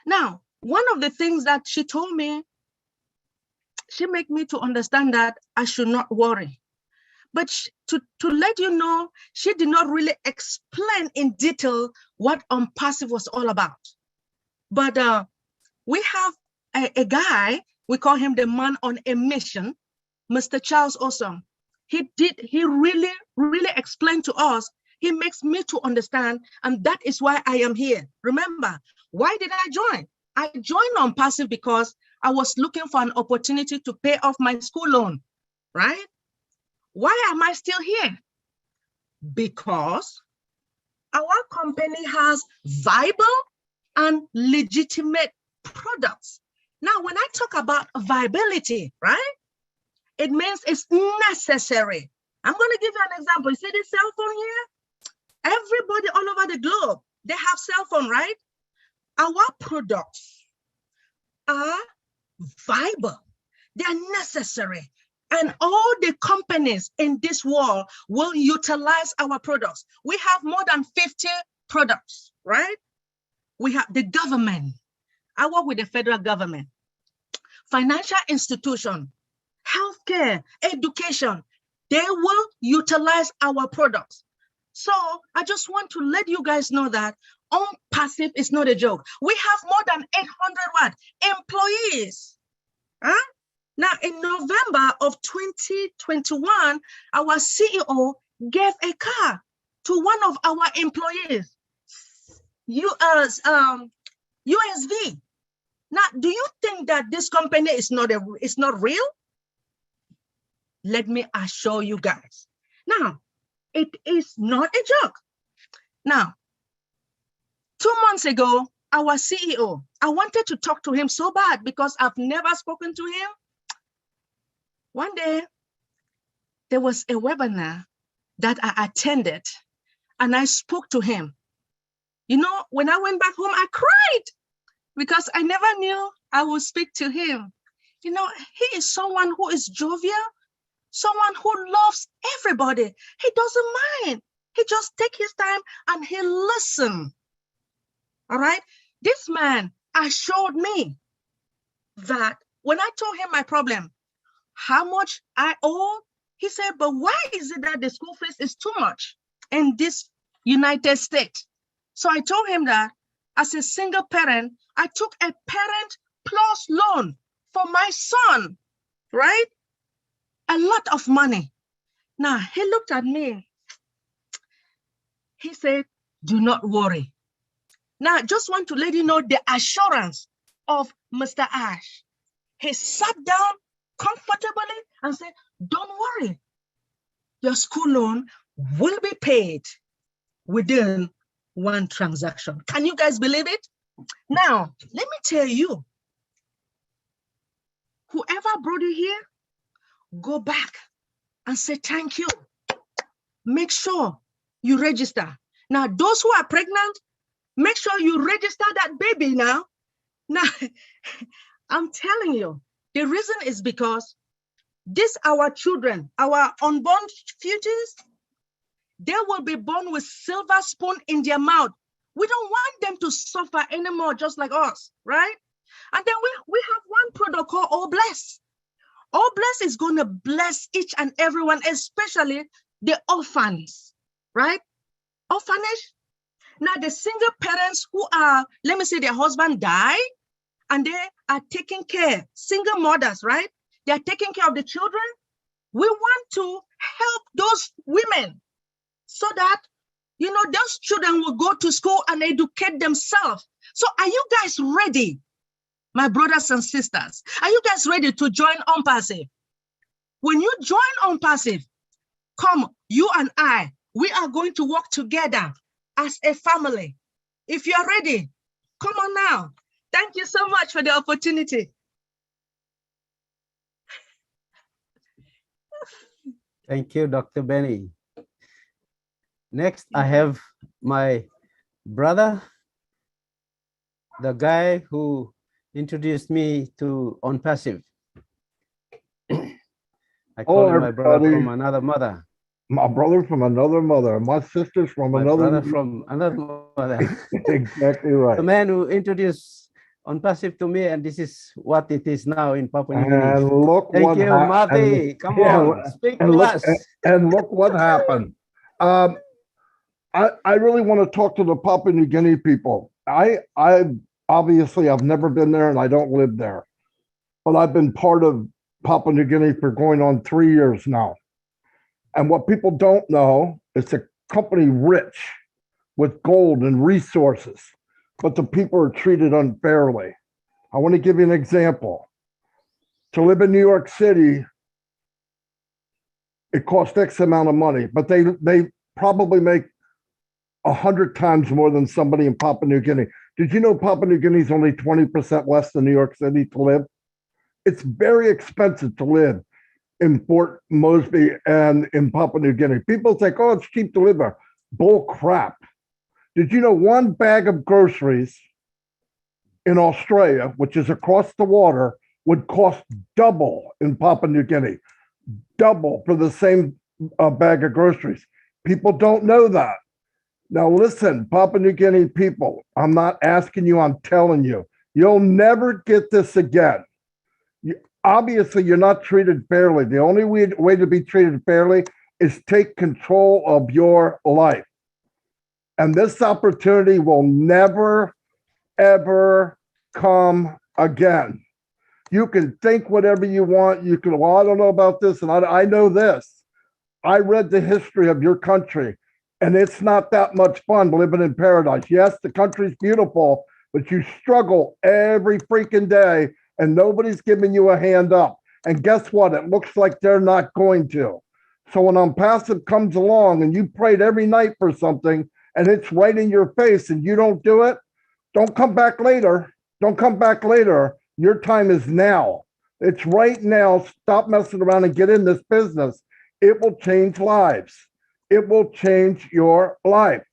Speaker 9: Now, one of the things that she told me, she made me to understand that I should not worry. But to let you know, she did not really explain in detail what OnPassive was all about. But we have a guy, we call him the man on a mission, Mr. Charles Awesome. He really, really explained to us. He makes me to understand, and that is why I am here. Remember, why did I join? I joined OnPassive because I was looking for an opportunity to pay off my school loan, right? Why am I still here? Because our company has viable and legitimate products. Now, when I talk about viability, right? It means it's necessary. I'm going to give you an example. You see this cell phone here? Everybody all over the globe, they have cell phone, right? Our products are viable. They are necessary. And all the companies in this world will utilize our products. We have more than 50 products, right? We have the government. I work with the federal government, financial institution, healthcare, education. They will utilize our products. So I just want to let you guys know that OnPassive is not a joke. We have more than 800 employees. Huh? Now, in November of 2021, our CEO gave a car to one of our employees, USV. Now, do you think that this company is not real? Let me assure you guys. Now, it is not a joke. Now, 2 months ago, our CEO, I wanted to talk to him so bad because I've never spoken to him. One day, there was a webinar that I attended and I spoke to him. You know, when I went back home, I cried because I never knew I would speak to him. You know, he is someone who is jovial, someone who loves everybody. He doesn't mind. He just takes his time and he listens. All right. This man assured me that when I told him my problem, how much I owe, he said, but why is it that the school fees is too much in this United States? So I told him that as a single parent, I took a parent plus loan for my son, right? A lot of money. Now, he looked at me. He said, do not worry. Now, I just want to let you know the assurance of Mr. Ash. He sat down comfortably and said, don't worry. Your school loan will be paid within one transaction. Can you guys believe it? Now, let me tell you, whoever brought you here, go back and say thank you. Make sure you register. Now, those who are pregnant, make sure you register that baby now. Now, I'm telling you, the reason is because these our children, our unborn futures, they will be born with silver spoon in their mouth. We don't want them to suffer anymore, just like us, right? And then we have one product called All Bless. All Bless is going to bless each and everyone, especially the orphans, right? Orphanage. Now, the single parents who are, let me say, their husband died, and they are taking care, single mothers, right? They are taking care of the children. We want to help those women so that, you know, those children will go to school and educate themselves. So are you guys ready, my brothers and sisters? Are you guys ready to join OnPassive? When you join OnPassive, come, you and I, we are going to work together as a family. If you're ready, come on now. Thank you so much for the opportunity.
Speaker 2: Thank you, Dr. Benny. Next, I have my brother, the guy who introduced me to OnPassive. I call him my brother from another mother.
Speaker 1: My brother from another mother. My sister's from another.
Speaker 2: Brother from another mother.
Speaker 1: Exactly right.
Speaker 2: The man who introduced OnPassive to me, and this is what it is now in Papua New Guinea.
Speaker 1: And look
Speaker 2: Thank
Speaker 1: what
Speaker 2: you, Marty. Come on, speak to us.
Speaker 1: And look what happened. I really want to talk to the Papua New Guinea people. I obviously I've never been there and I don't live there, but I've been part of Papua New Guinea for going on 3 years now. And what people don't know, it's a company rich with gold and resources, but the people are treated unfairly. I want to give you an example. To live in New York City, it costs X amount of money, but they probably make 100 times more than somebody in Papua New Guinea. Did you know Papua New Guinea is only 20% less than New York City to live? It's very expensive to live in Fort Mosby and in Papua New Guinea. People think, oh, it's cheap to live there. Bull crap. Did you know one bag of groceries in Australia, which is across the water, would cost double in Papua New Guinea? Double for the same bag of groceries. People don't know that. Now listen, Papua New Guinea people, I'm not asking you, I'm telling you, you'll never get this again. Obviously, you're not treated fairly. The only way to be treated fairly is take control of your life. And this opportunity will never, ever come again. You can think whatever you want. You can, well, I don't know about this, and I know this. I read the history of your country, and it's not that much fun living in paradise. Yes, the country's beautiful, but you struggle every freaking day, and nobody's giving you a hand up. And guess what? It looks like they're not going to. So when OnPassive comes along and you prayed every night for something and it's right in your face and you don't do it, don't come back later. Don't come back later. Your time is now. It's right now. Stop messing around and get in this business. It will change lives. It will change your life.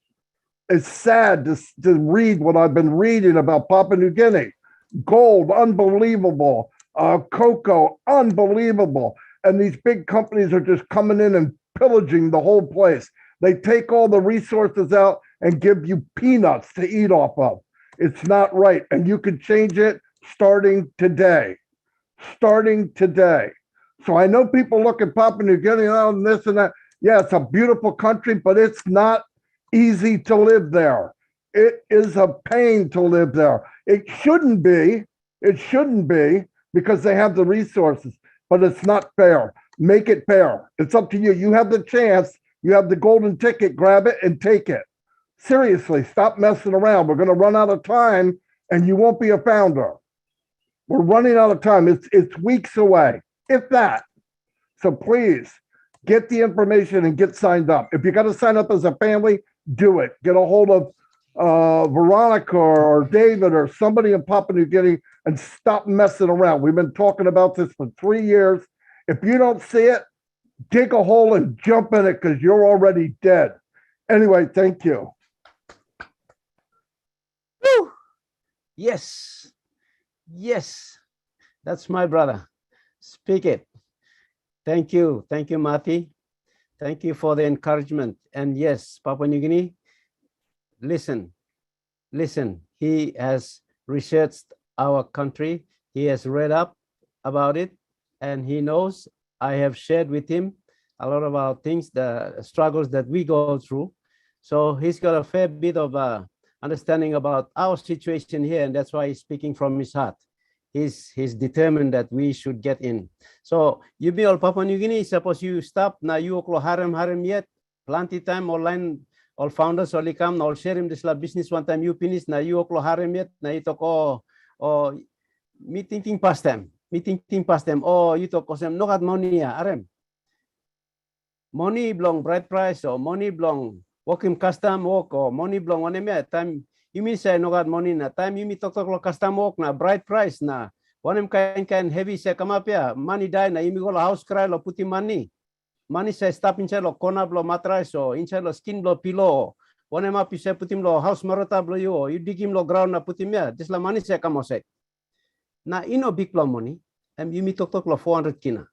Speaker 1: It's sad to read what I've been reading about Papua New Guinea. Gold, unbelievable. Cocoa, unbelievable. And these big companies are just coming in and pillaging the whole place. They take all the resources out and give you peanuts to eat off of. It's not right. And you can change it starting today. Starting today. So I know people look at Papua New Guinea and this and that. Yeah, it's a beautiful country, but it's not easy to live there. It is a pain to live there. It shouldn't be. It shouldn't be because they have the resources, but it's not fair. Make it fair. It's up to you. You have the chance. You have the golden ticket. Grab it and take it. Seriously, stop messing around. We're going to run out of time and you won't be a founder. We're running out of time. It's weeks away, if that. So please get the information and get signed up. If you got to sign up as a family, do it. Get a hold of Veronica or David or somebody in Papua New Guinea and stop messing around. We've been talking about this for 3 years. If you don't see it, dig a hole and jump in it because you're already dead. Anyway, thank you.
Speaker 2: Woo! Yes. Yes. That's my brother. Speak it. Thank you. Thank you, Mati. Thank you for the encouragement. And yes, Papua New Guinea, listen. He has researched our country. He has read up about it, and he knows I have shared with him a lot of our things, the struggles that we go through. So he's got a fair bit of understanding about our situation here, and that's why he's speaking from his heart. He's determined that we should get in. So you be all Papua New Guinea, suppose you stop, now you oklo harem yet, plenty time online, all founders all come, all share him this business one time you finish, now you oklo harem yet, now you talk oh meeting past them, oh you talk them no got money arem. Money belong bright price or money belong working custom work or money belong one time. You mean say no got money na time you mean talk custom work na bright price na one kind heavy say come up here money die na you go house cry lo putting money say stop inside lo corner blow mattress or inside lo skin blow pillow one up you say put him lo house marota blow you dig him lo ground na put him here this la money say come say na big blow money and you mean talk lo 400 kina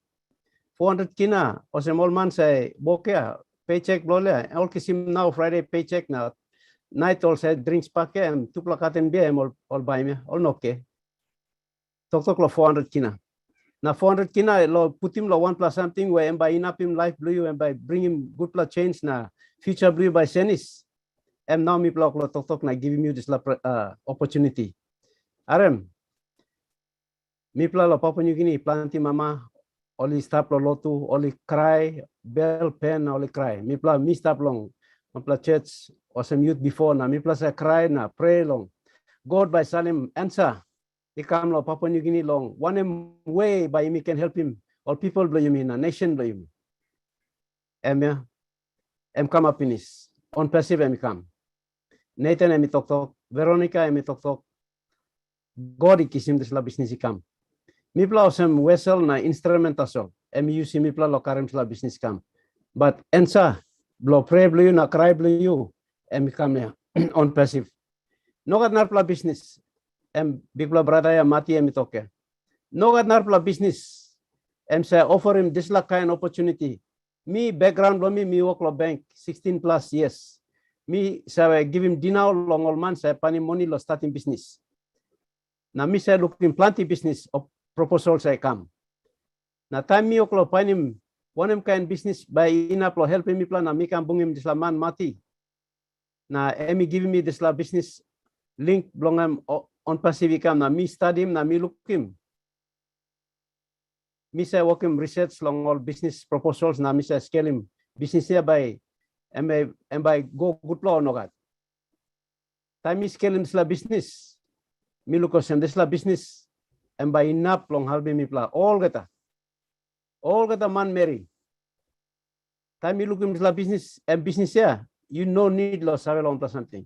Speaker 2: 400 kina or some old man say bokeh paycheck blow le all kisim now Friday paycheck now night all said drinks pack and two plakaten beer all buy me all noke. Talk lo 400 kina. Now 400 kina lo put him lo 1 plus something where and by in up him life blue and by bring him good plus change na future blue by senis. And now me block lo talk na giving you this opportunity. Arem. Me pla lo Papua New Guinea planti mama only stop lo lotu only cry bell pen only cry. Me pla me stop long. Pla church or some youth before na me plus I cry na pray long. God by Salim answer. He come lo Papua New Guinea long. One way by me can help him. All people blow you mean a nation blow you. Em come up in this. OnPassive em come. Nathan em talk. Veronica em talk. God ikisim this la business come. Me pla some vessel na instrumental so. Em use me pla lo karem la business come. But answer. Blow pray blow you na cry blow you em come here OnPassive no got narpla business em big blow brother ya mati em toke no got narpla business em say offer him this la kind opportunity me background blow me work lo bank 16 plus years me say give him dinner long all man say pani money lo starting business na me say looking plenty business of proposal say come na time me oklo pani him one kind business by ina plo helping me plan na mi kan bungim this la man mati na emi giving me this la business link blongam OnPassive kam na mi study him na mi look him mi say work him research long all business proposals na mi say scale him business here by and by go good law no gat time mi scale him this la business mi look him this la business and by ina long halbe mi pla all gata man Mary. Time you look into the business and business here, you no need lo save on plus something.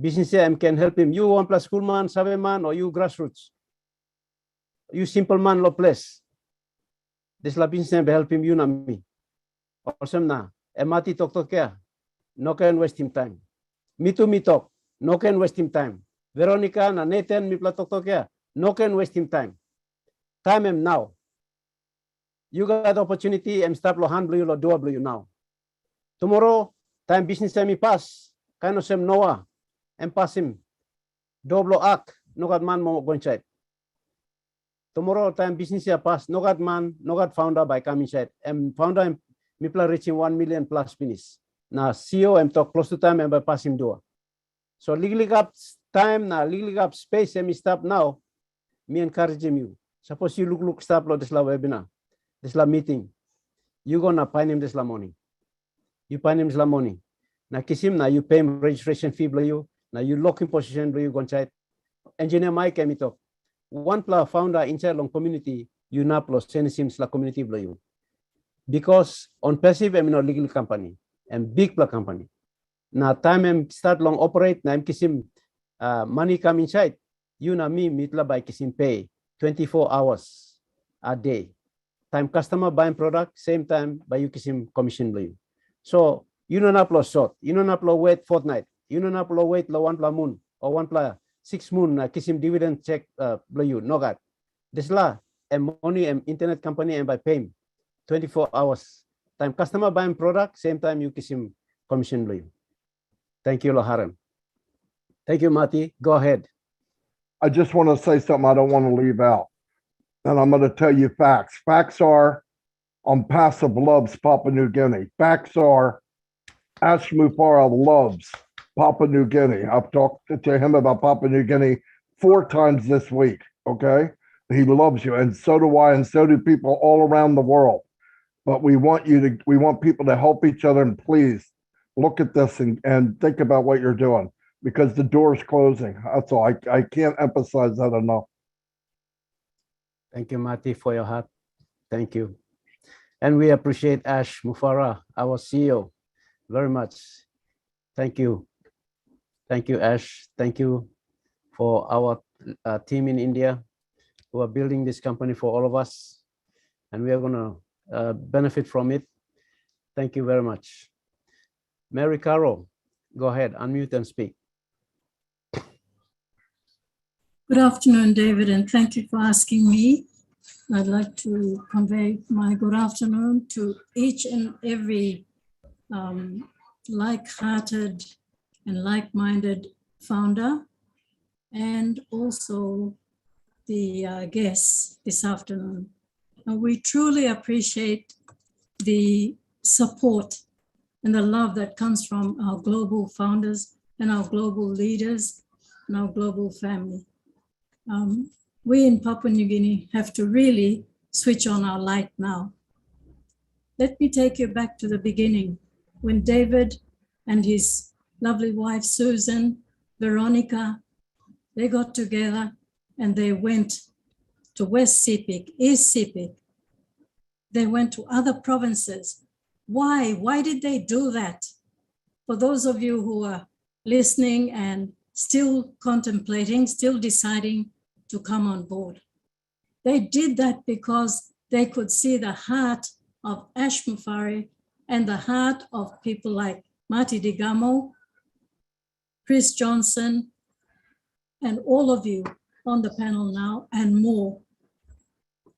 Speaker 2: Business here can help him. You 1 plus school man, save man, or you grassroots. You simple man lo place. This la business help him you na me. Awesome na. Emati talk here. No can waste him time. Me too me talk. No can waste him time. Veronica na Nathan me pla talk here. No can waste him time. Time him now. You got opportunity and start lo hand blue lo do blue now. Tomorrow time business time pass. Kind of sem Noah and pass him. Doblo ak no got man mo go inside. Tomorrow time business ya pass no got man no got founder by come inside. And founder me plan reaching 1 million plus finish. Now CEO and talk close to time and by pass him door. So legally up time na legally up space and stop now. me encourage you. Suppose you look stop lo this la webinar, this la meeting. You gonna find him this la morning. You find him this la morning. Na kisim na you pay him registration fee below you. Now you lock in position below you go inside. Engineer Mike came it up. One plus founder inside long community, you na plus send sims la community below you. Because OnPassive I'm not legal company and big plus company. Now time I'm start long operate, na I'm kisim money come inside. You na me mitla by kisim pay 24 hours a day. Time customer buying product, same time by you kisim commission below you. So you don't upload short, you don't upload wait fortnight, you don't upload wait la 1 plus moon or 1 plus 6 moon kisim dividend check below you. No God. This la and money and internet company and by paying 24 hours. Time customer buying product, same time you kisim commission below you. Thank you, Loharan. Thank you, Mati. Go ahead.
Speaker 1: I just want to say something I don't want to leave out. And I'm going to tell you facts. Facts are OnPassive loves Papua New Guinea. Facts are Ash Mufara loves Papua New Guinea. I've talked to him about Papua New Guinea 4 times this week. Okay. He loves you. And so do I. And so do people all around the world. But we want people to help each other. And please look at this and think about what you're doing because the door is closing. That's all. I can't emphasize that enough.
Speaker 2: Thank you, Mati, for your heart. Thank you. And we appreciate Ash Mufara, our CEO, very much. Thank you. Thank you, Ash. Thank you for our team in India who are building this company for all of us. And we are going to benefit from it. Thank you very much. Mary Carroll, go ahead, unmute and speak.
Speaker 10: Good afternoon, David, and thank you for asking me. I'd like to convey my good afternoon to each and every like-hearted and like-minded founder, and also the guests this afternoon. And we truly appreciate the support and the love that comes from our global founders and our global leaders and our global family. We in Papua New Guinea have to really switch on our light now. Let me take you back to the beginning when David and his lovely wife, Susan, Veronica, they got together and they went to West Sepik, East Sepik. They went to other provinces. Why? Why did they do that? For those of you who are listening and still contemplating, still deciding to come on board. They did that because they could see the heart of Ash Mufari and the heart of people like Marty Digamo, Chris Johnson, and all of you on the panel now and more.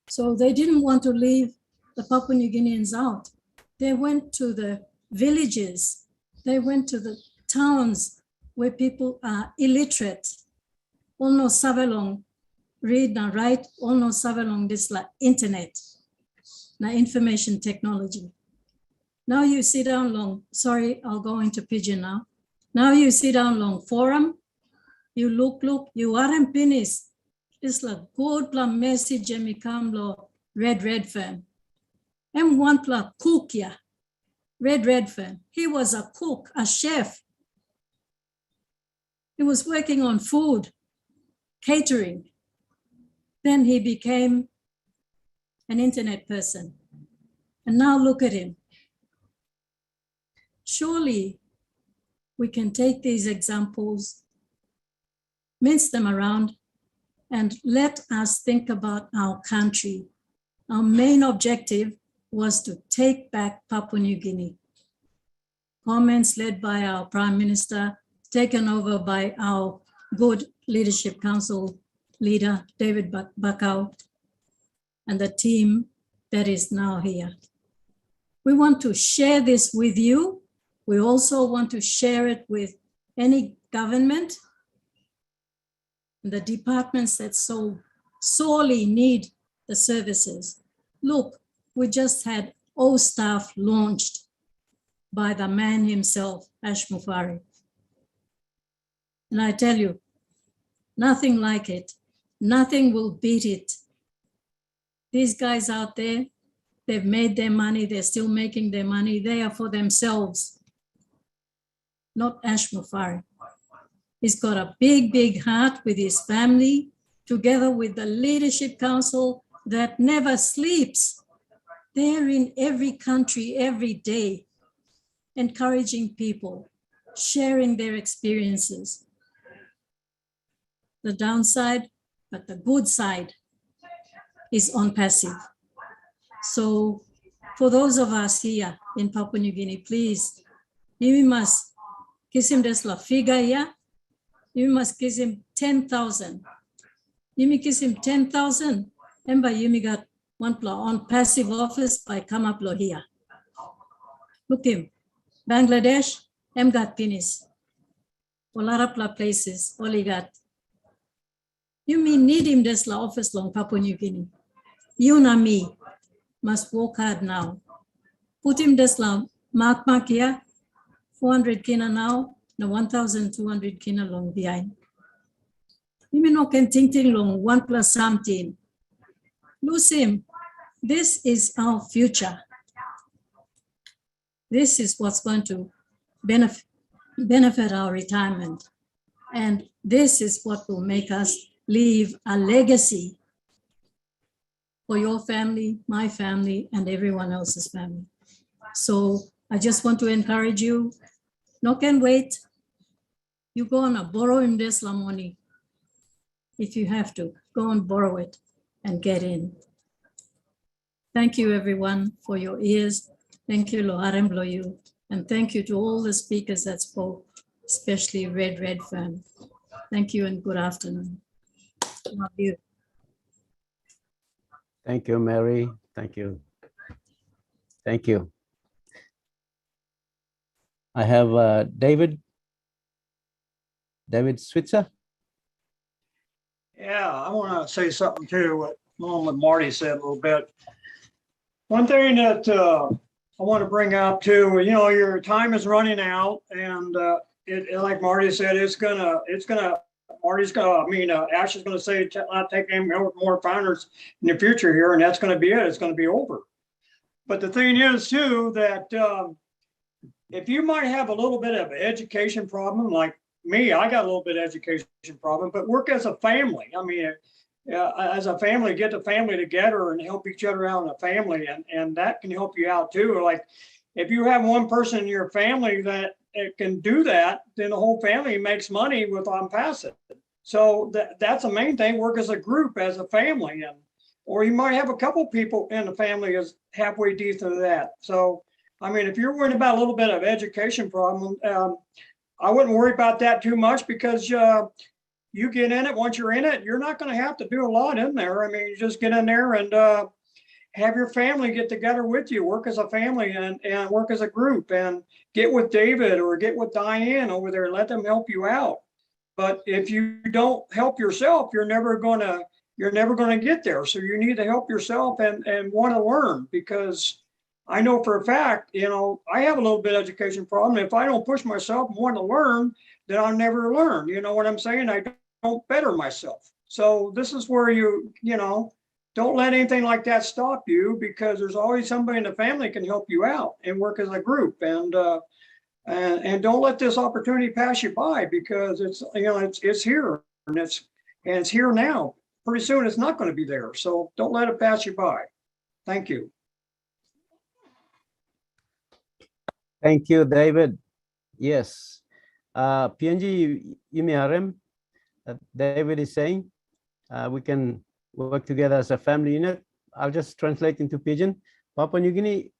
Speaker 10: So they didn't want to leave the Papua New Guineans out. They went to the villages, they went to the towns where people are illiterate, almost Savelong, read and write, almost Savelong, this like internet, now information technology. Now you sit down long, sorry, I'll go into Pidgin now. Now you sit down long forum, you look, you aren't finished. It's like good plan message and become lo REDFERN. And one plan cook ya, REDFERN. He was a cook, a chef. He was working on food, catering. Then he became an internet person. And now look at him. Surely we can take these examples, mince them around, and let us think about our country. Our main objective was to take back Papua New Guinea. Comments led by our Prime Minister, taken over by our good Leadership Council leader, David BAKAU, and the team that is now here. We want to share this with you. We also want to share it with any government, the departments that so sorely need the services. Look, we just had O-Staff launched by the man himself, Ash Mufari. And I tell you, nothing like it. Nothing will beat it. These guys out there, they've made their money. They're still making their money. They are for themselves, not Ash Mufari. He's got a big, big heart with his family, together with the Leadership Council that never sleeps. They're in every country, every day, encouraging people, sharing their experiences. The downside, but the good side is OnPassive. So for those of us here in Papua New Guinea, please, you must kiss him this la figure here. You must kiss him 10,000. You may kiss him 10,000. And by you got one OnPassive office by come up here. Look him, Bangladesh, got penis. A lot of places, all he got. You may need him this la office long Papua New Guinea. You and me must work hard now. Put him this la mark here, 400 kina now, no 1,200 kina long behind. You may not can think long 1 plus something. Lose him. This is our future. This is what's going to benefit our retirement. And this is what will make us leave a legacy for your family, my family, and everyone else's family. So I just want to encourage you, no can wait. You go and borrow him this money. If you have to, go and borrow it and get in. Thank you everyone for your ears. Thank you, Loharem Bloyu. And thank you to all the speakers that spoke, especially REDFERN. Thank you and good afternoon. Love you.
Speaker 2: Thank you, Mary. Thank you. Thank you. I have David Switzer.
Speaker 11: Yeah, I want to say something too, along with Marty said a little bit. One thing that I want to bring up too, you know, your time is running out, and like Marty said, Ash is going to say, not taking more founders in the future here, and that's going to be it. It's going to be over. But the thing is too, that if you might have a little bit of an education problem, like me, I got a little bit of education problem, but work as a family. I mean, as a family, get the family together and help each other out in a family, and that can help you out too. Like if you have one person in your family that can do that, then the whole family makes money with OnPassive. So that's the main thing, work as a group, as a family. Or you might have a couple people in the family is halfway decent to that. So, I mean, if you're worried about a little bit of education problem, I wouldn't worry about that too much, because you get in it, once you're in it, you're not going to have to do a lot in there. I mean, you just get in there and have your family get together with you, work as a family and work as a group, and get with David or get with Diane over there and let them help you out. But if you don't help yourself, you're never going to get there. So you need to help yourself and want to learn, because I know for a fact, you know, I have a little bit of education problem. If I don't push myself and want to learn, then I'll never learn. You know what I'm saying? I don't better myself. So this is where you know, don't let anything like that stop you, because there's always somebody in the family can help you out and work as a group. And don't let this opportunity pass you by, because it's, you know, it's here and it's here now. Pretty soon it's not going to be there. So don't let it pass you by. Thank you.
Speaker 2: Thank you, David. Yes. PNG UMRM, David is saying we can work together as a family unit. I'll just translate into Pidgin. Papua New Guinea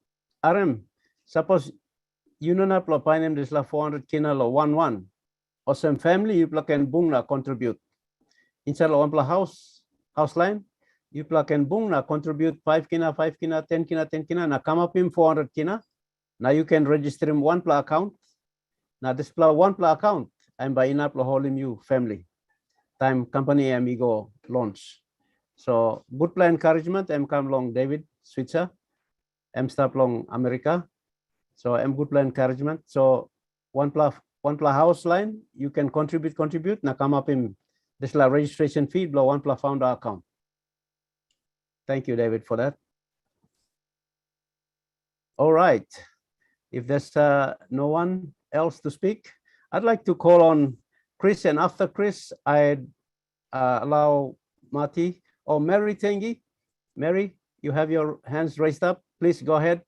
Speaker 2: RM, suppose you know na painem this la 400 kina lo 11. Awesome family, you plug and boom na contribute. Inside lo one house line, you plug and boom na contribute 5 kina, 10 kina, 10 kina, na come up in 400 kina. Now you can register him one pla account. Now this pla one pla account, I'm buying up the whole you family. Time company amigo launch. So good plan encouragement. I'm come along David Switzer. I'm stop long America. So I'm good plan encouragement. So one pla house line, you can contribute. Now come up in This is the registration fee below one-plus-founder account. Thank you, David, for that. All right. If there's no one else to speak, I'd like to call on Chris, and after Chris, I'd allow Marty or Mary Tengi. Mary, you have your hands raised up. Please go ahead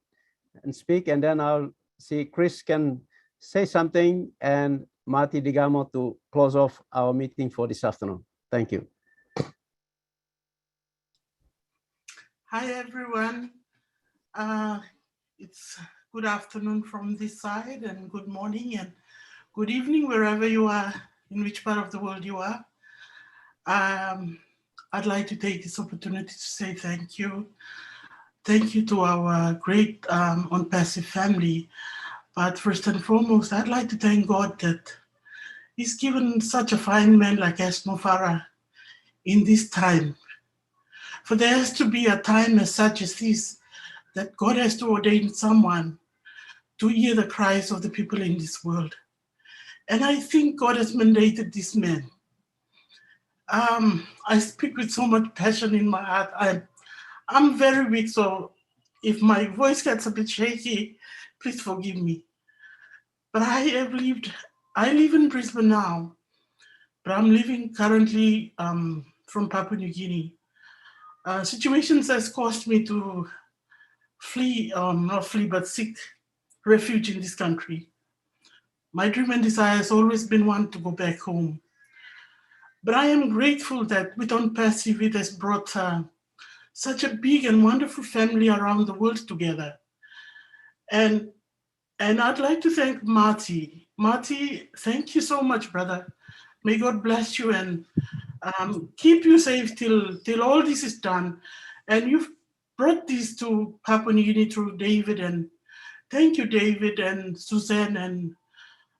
Speaker 2: and speak, and then I'll see Chris can say something, and Marty Digamo to close off our meeting for this afternoon. Thank you.
Speaker 12: Hi, everyone. It's good afternoon from this side, and good morning and good evening, wherever you are, in which part of the world you are. I'd like to take this opportunity to say thank you. Thank you to our great OnPassive family. But first and foremost, I'd like to thank God that He's given such a fine man like Esmo Farah in this time. For there has to be a time as such as this, that God has to ordain someone to hear the cries of the people in this world. And I think God has mandated this man. I speak with so much passion in my heart. I'm very weak, so if my voice gets a bit shaky, please forgive me. But I live in Brisbane now, but I'm living currently from Papua New Guinea. Situations has caused me to flee, not flee, but seek refuge in this country. My dream and desire has always been one to go back home. But I am grateful that with OnPassive, it has brought such a big and wonderful family around the world together. And I'd like to thank Marty. Marty, thank you so much, brother. May God bless you and keep you safe till all this is done. And you've brought this to Papua New Guinea through David, and thank you, David and Suzanne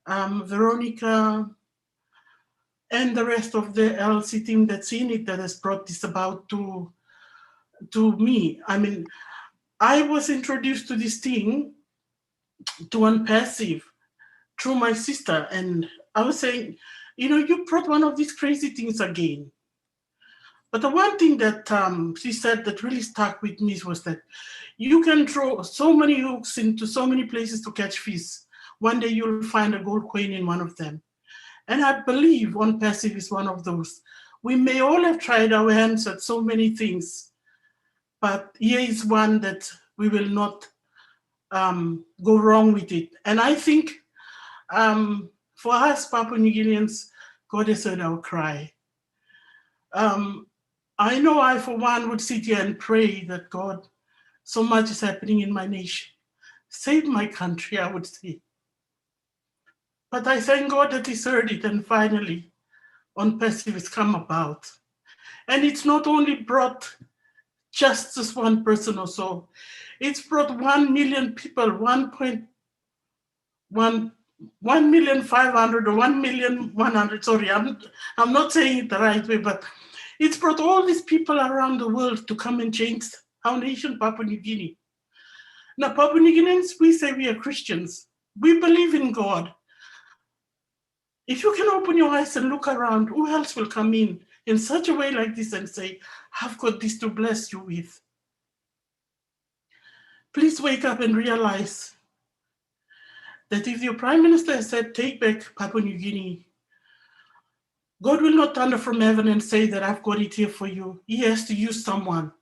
Speaker 12: and Veronica and the rest of the LC team that's in it that has brought this about to me. I mean, I was introduced to this thing, to OnPassive, through my sister, and I was saying, you know, you brought one of these crazy things again. But the one thing that she said that really stuck with me was that you can throw so many hooks into so many places to catch fish. One day you'll find a gold coin in one of them. And I believe OnPassive is one of those. We may all have tried our hands at so many things, but here is one that we will not go wrong with it. And I think for us Papua New Guineans, God has heard our cry. I know I, for one, would sit here and pray that God, so much is happening in my nation. Save my country, I would say. But I thank God that He's heard it, and finally, OnPassive has come about. And it's not only brought just this one person or so, it's brought 1 million people, 1.500 or 1,100,000, sorry, I'm not saying it the right way, but it's brought all these people around the world to come and change our nation, Papua New Guinea. Now, Papua New Guineans, we say we are Christians. We believe in God. If you can open your eyes and look around, who else will come in such a way like this and say, I've got this to bless you with? Please wake up and realize that if your Prime Minister has said, take back Papua New Guinea, God will not thunder from heaven and say that I've got it here for you. He has to use someone.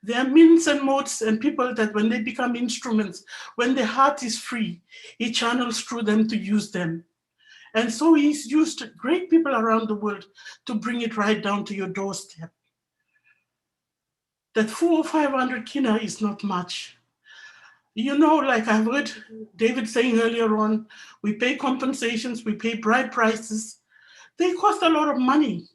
Speaker 12: There are means and modes and people that when they become instruments, when their heart is free, He channels through them to use them. And so He's used great people around the world to bring it right down to your doorstep. That 400 or 500 kina is not much. You know, like I've heard David saying earlier on, we pay compensations, we pay bride prices. They cost a lot of money.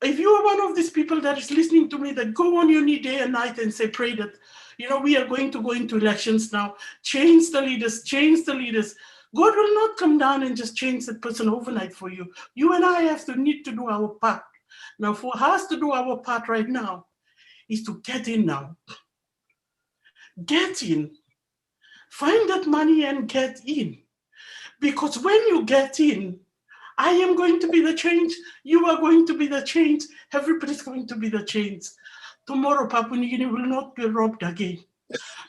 Speaker 12: If you are one of these people that is listening to me, that go on your knee day and night and say, pray that, you know, we are going to go into elections now, change the leaders, change the leaders. God will not come down and just change that person overnight for you. You and I need to do our part. Now, for us to do our part right now is to get in now. Get in. Find that money and get in. Because when you get in, I am going to be the change. You are going to be the change. Everybody's going to be the change. Tomorrow, Papua New Guinea will not be robbed again.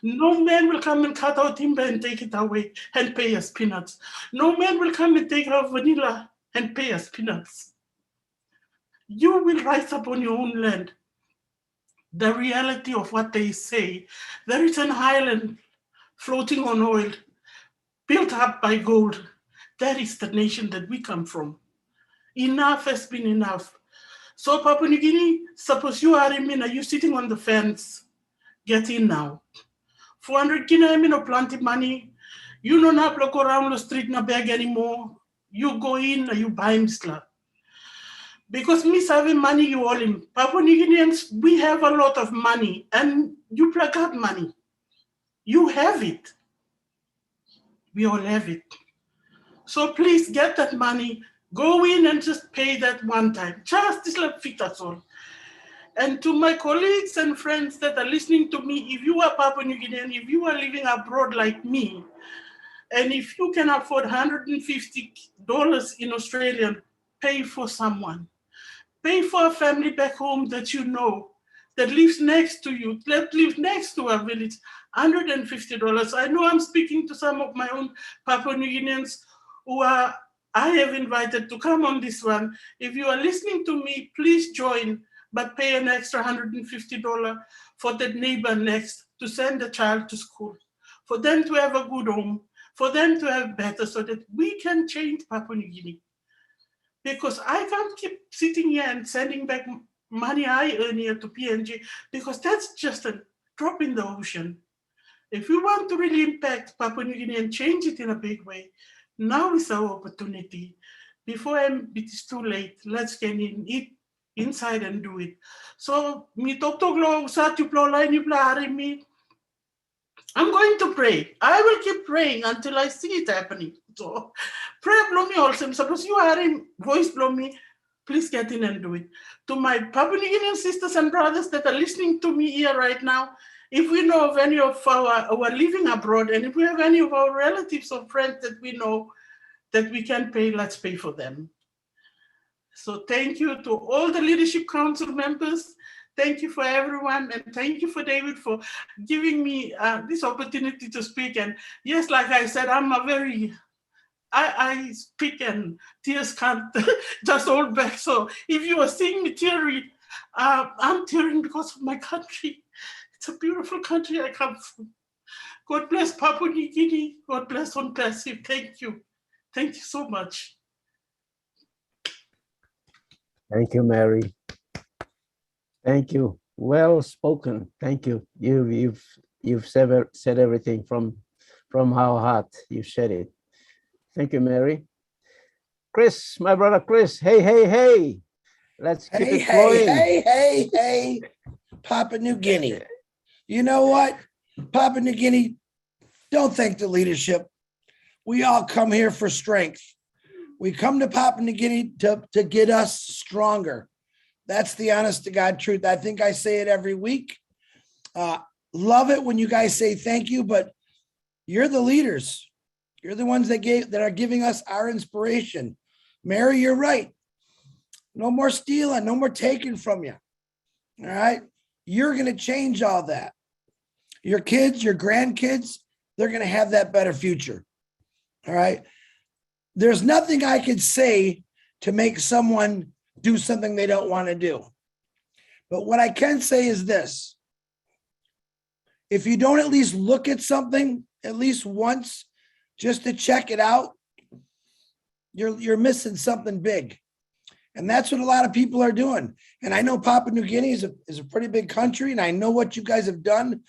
Speaker 12: No man will come and cut our timber and take it away and pay us peanuts. No man will come and take our vanilla and pay us peanuts. You will rise up on your own land. The reality of what they say, there is an island floating on oil, built up by gold. That is the nation that we come from. Enough has been enough. So Papua New Guinea, suppose you are in Mina, you're sitting on the fence. Get in now. 400 Guinea, no plenty money. You don't have to go around the street na beg anymore. You go in and you buy misla. Because me having money, you all in. Papua New Guineans, we have a lot of money and you plug out money. You have it. We all have it. So please get that money, go in and just pay that one time. Just this little fit, that's all. And to my colleagues and friends that are listening to me, if you are Papua New Guinean, if you are living abroad like me, and if you can afford $150 in Australian, pay for someone. Pay for a family back home that you know, that lives next to you, that lives next to a village, $150. I know I'm speaking to some of my own Papua New Guineans who I have invited to come on this one. If you are listening to me, please join, but pay an extra $150 for that neighbor next to send a child to school, for them to have a good home, for them to have better, so that we can change Papua New Guinea. Because I can't keep sitting here and sending back money I earn here to PNG, because that's just a drop in the ocean. If we want to really impact Papua New Guinea and change it in a big way, now is our opportunity. Before it is too late, let's get inside and do it. So, I'm going to pray. I will keep praying until I see it happening. So, pray blow me also. Suppose you are in voice blow me, please get in and do it. To my Papua New Guinean sisters and brothers that are listening to me here right now, if we know of any of our living abroad, and if we have any of our relatives or friends that we know that we can pay, let's pay for them. So thank you to all the Leadership Council members. Thank you for everyone, and thank you for David for giving me this opportunity to speak. And yes, like I said, I'm a very, I speak and tears can't just hold back. So if you are seeing me teary, I'm tearing because of my country. It's a beautiful country I come from. God bless Papua New Guinea. God bless OnPassive. Thank you. Thank you so much.
Speaker 2: Thank you, Mary. Thank you. Well spoken. Thank you. You've said everything from our heart. You said it. Thank you, Mary. Chris, my brother Chris. Hey, hey, hey. Let's keep it flowing.
Speaker 13: Hey, Papua New Guinea. You know what? Papua New Guinea, don't thank the leadership. We all come here for strength. We come to Papua New Guinea to get us stronger. That's the honest to God truth. I think I say it every week. Love it when you guys say thank you, but you're the leaders. You're the ones that are giving us our inspiration. Mary, you're right. No more stealing, no more taking from you. All right. You're going to change all that. Your kids, your grandkids, they're going to have that better future. All right. There's nothing I could say to make someone do something they don't want to do. But what I can say is this. If you don't at least look at something at least once just to check it out, you're missing something big. And that's what a lot of people are doing. And I know Papua New Guinea is a pretty big country, and I know what you guys have done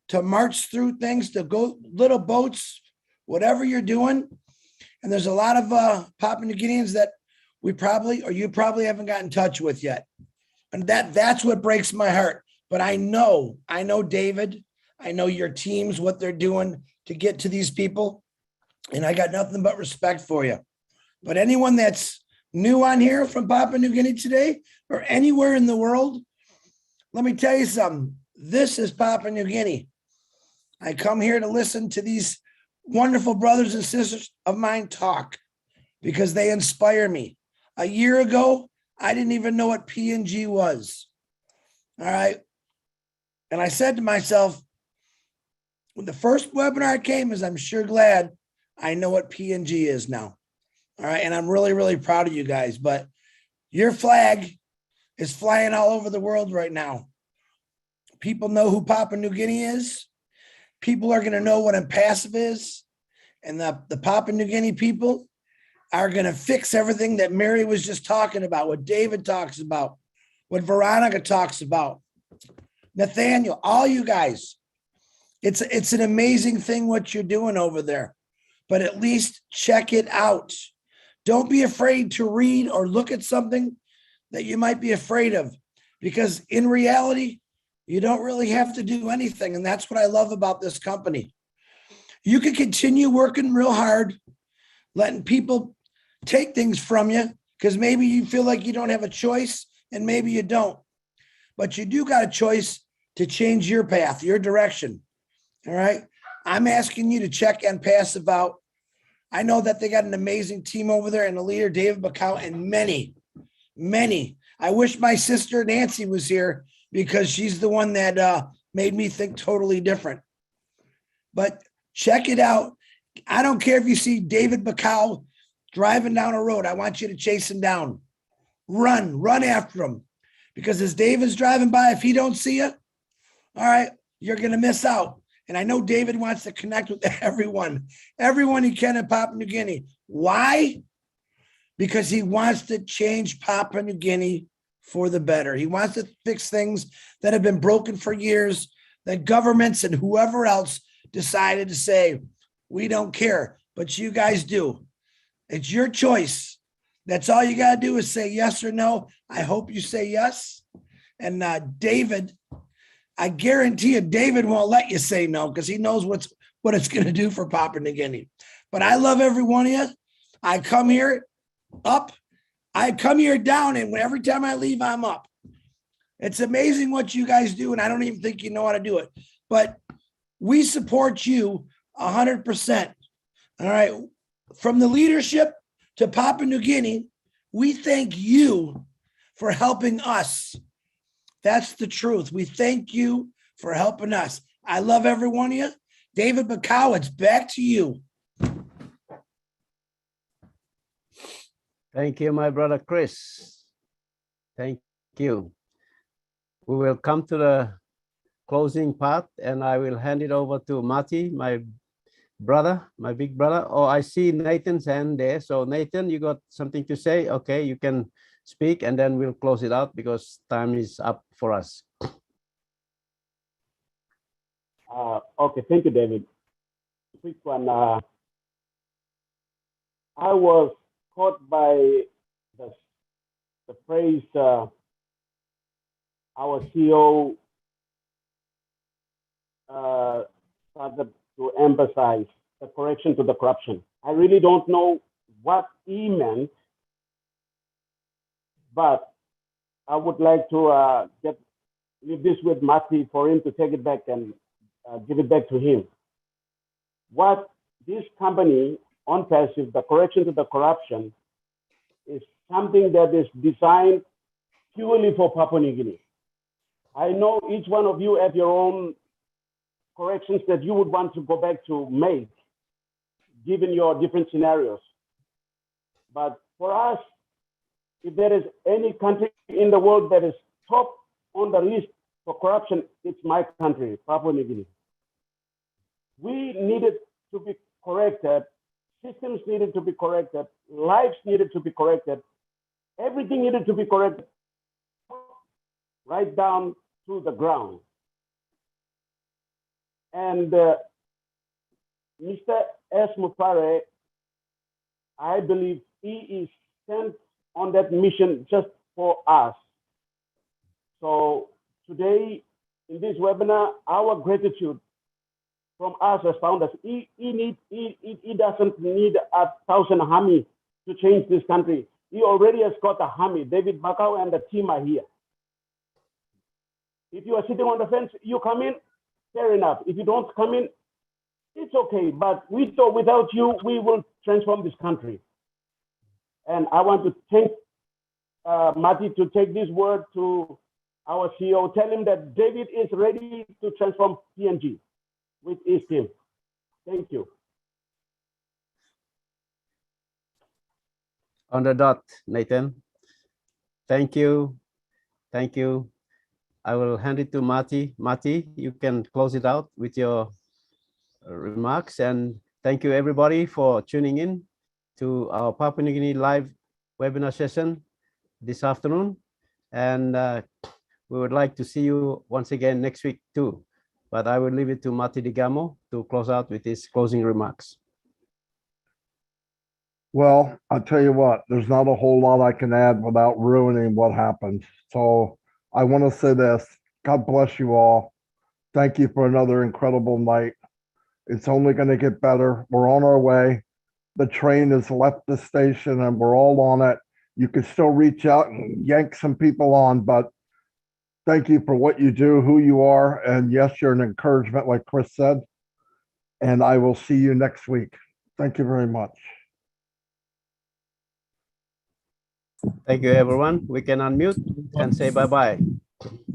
Speaker 13: to march through things, to go little boats, whatever you're doing. And there's a lot of Papua New Guineans that you probably haven't got in touch with yet. And that's what breaks my heart. But I know David, I know your teams, what they're doing to get to these people. And I got nothing but respect for you. But anyone that's new on here from Papua New Guinea today or anywhere in the world, let me tell you something. This is Papua New Guinea. I come here to listen to these wonderful brothers and sisters of mine talk. because they inspire me. A year ago, I didn't even know what PNG was. All right. And I said to myself, when the first webinar came, is I'm sure glad I know what PNG is now. All right. And I'm really, really proud of you guys. But your flag is flying all over the world right now. People know who Papua New Guinea is. People are going to know what OnPassive is. And the Papua New Guinea people are going to fix everything that Mary was just talking about, what David talks about, what Veronica talks about, Nathaniel, all you guys. It's an amazing thing what you're doing over there, but at least check it out. Don't be afraid to read or look at something that you might be afraid of, because in reality, you don't really have to do anything. And that's what I love about this company. You can continue working real hard, letting people take things from you, because maybe you feel like you don't have a choice and maybe you don't. But you do got a choice to change your path, your direction. All right. I'm asking you to check OnPassive out. I know that they got an amazing team over there and the leader, David BAKAU, and many. I wish my sister Nancy was here because she's the one that made me think totally different. But check it out. I don't care if you see David BAKAU driving down a road. I want you to chase him down. Run after him. Because as David's driving by, if he don't see you, all right, you're going to miss out. And I know David wants to connect with everyone he can in Papua New Guinea. Why? Because he wants to change Papua New Guinea for the better. He wants to fix things that have been broken for years, that governments and whoever else decided to say, we don't care, but you guys do. It's your choice. That's all you got to do is say yes or no. I hope you say yes. And David, I guarantee you, David won't let you say no because he knows what it's going to do for Papua New Guinea. But I love every one of you. I come here up. I come here down, and every time I leave, I'm up. It's amazing what you guys do, and I don't even think you know how to do it. But we support you 100%. All right. From the leadership to Papua New Guinea, we thank you for helping us. That's the truth. We thank you for helping us. I love every one of you. David BAKAU, it's back to you.
Speaker 2: Thank you, my brother Chris. Thank you. We will come to the closing part, and I will hand it over to Marty, my brother, my big brother. Oh, I see Nathan's hand there. So Nathan, you got something to say? Okay, you can speak, and then we'll close it out because time is up for us.
Speaker 5: Okay, thank you, David. Quick one. I was caught by the phrase our CEO started to emphasize the correction to the corruption. I really don't know what he meant, but I would like to leave this with Marty for him to take it back and give it back to him. What this company, OnPassive, the correction to the corruption, is something that is designed purely for Papua New Guinea. I know each one of you have your own corrections that you would want to go back to make, given your different scenarios. But for us, if there is any country in the world that is top on the list for corruption, it's my country, Papua New Guinea. We needed to be corrected. Systems needed to be corrected. Lives needed to be corrected. Everything needed to be corrected right down to the ground. And Mr. S. Mufare, I believe he is sent on that mission just for us. So today, in this webinar, our gratitude from us as founders, he doesn't need 1,000 army to change this country. He already has got a army. David BAKAU and the team are here. If you are sitting on the fence, you come in, fair enough. If you don't come in, it's okay. But we thought without you, we will transform this country. And I want to thank Mati to take this word to our CEO. Tell him that David is ready to transform PNG with his team. Thank you.
Speaker 2: On the dot, Nathan. Thank you. Thank you. I will hand it to Mati. Mati, you can close it out with your remarks. And thank you everybody for tuning in to our Papua New Guinea live webinar session this afternoon. And we would like to see you once again next week too. But I will leave it to Mati Digamo to close out with his closing remarks.
Speaker 1: Well, I'll tell you what, there's not a whole lot I can add without ruining what happened. So I want to say this, God bless you all. Thank you for another incredible night. It's only going to get better. We're on our way. The train has left the station and we're all on it. You can still reach out and yank some people on, but thank you for what you do, who you are. And yes, you're an encouragement, like Chris said. And I will see you next week. Thank you very much.
Speaker 2: Thank you, everyone. We can unmute and say bye-bye.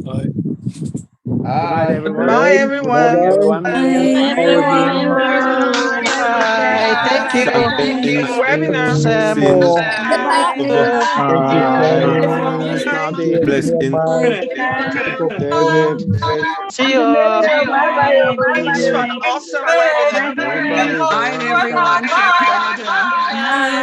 Speaker 13: Bye.
Speaker 2: Good night, everyone.
Speaker 14: Bye, everyone.
Speaker 10: Bye, everyone.
Speaker 14: Bye. Thank you. Good webinar.
Speaker 1: Samuel.
Speaker 3: Thank you so much, Mati.
Speaker 15: Blessing.
Speaker 3: David.
Speaker 14: See you. Thanks for an awesome webinar.
Speaker 3: Everybody.
Speaker 14: Bye, everyone from Canada.
Speaker 10: Bye.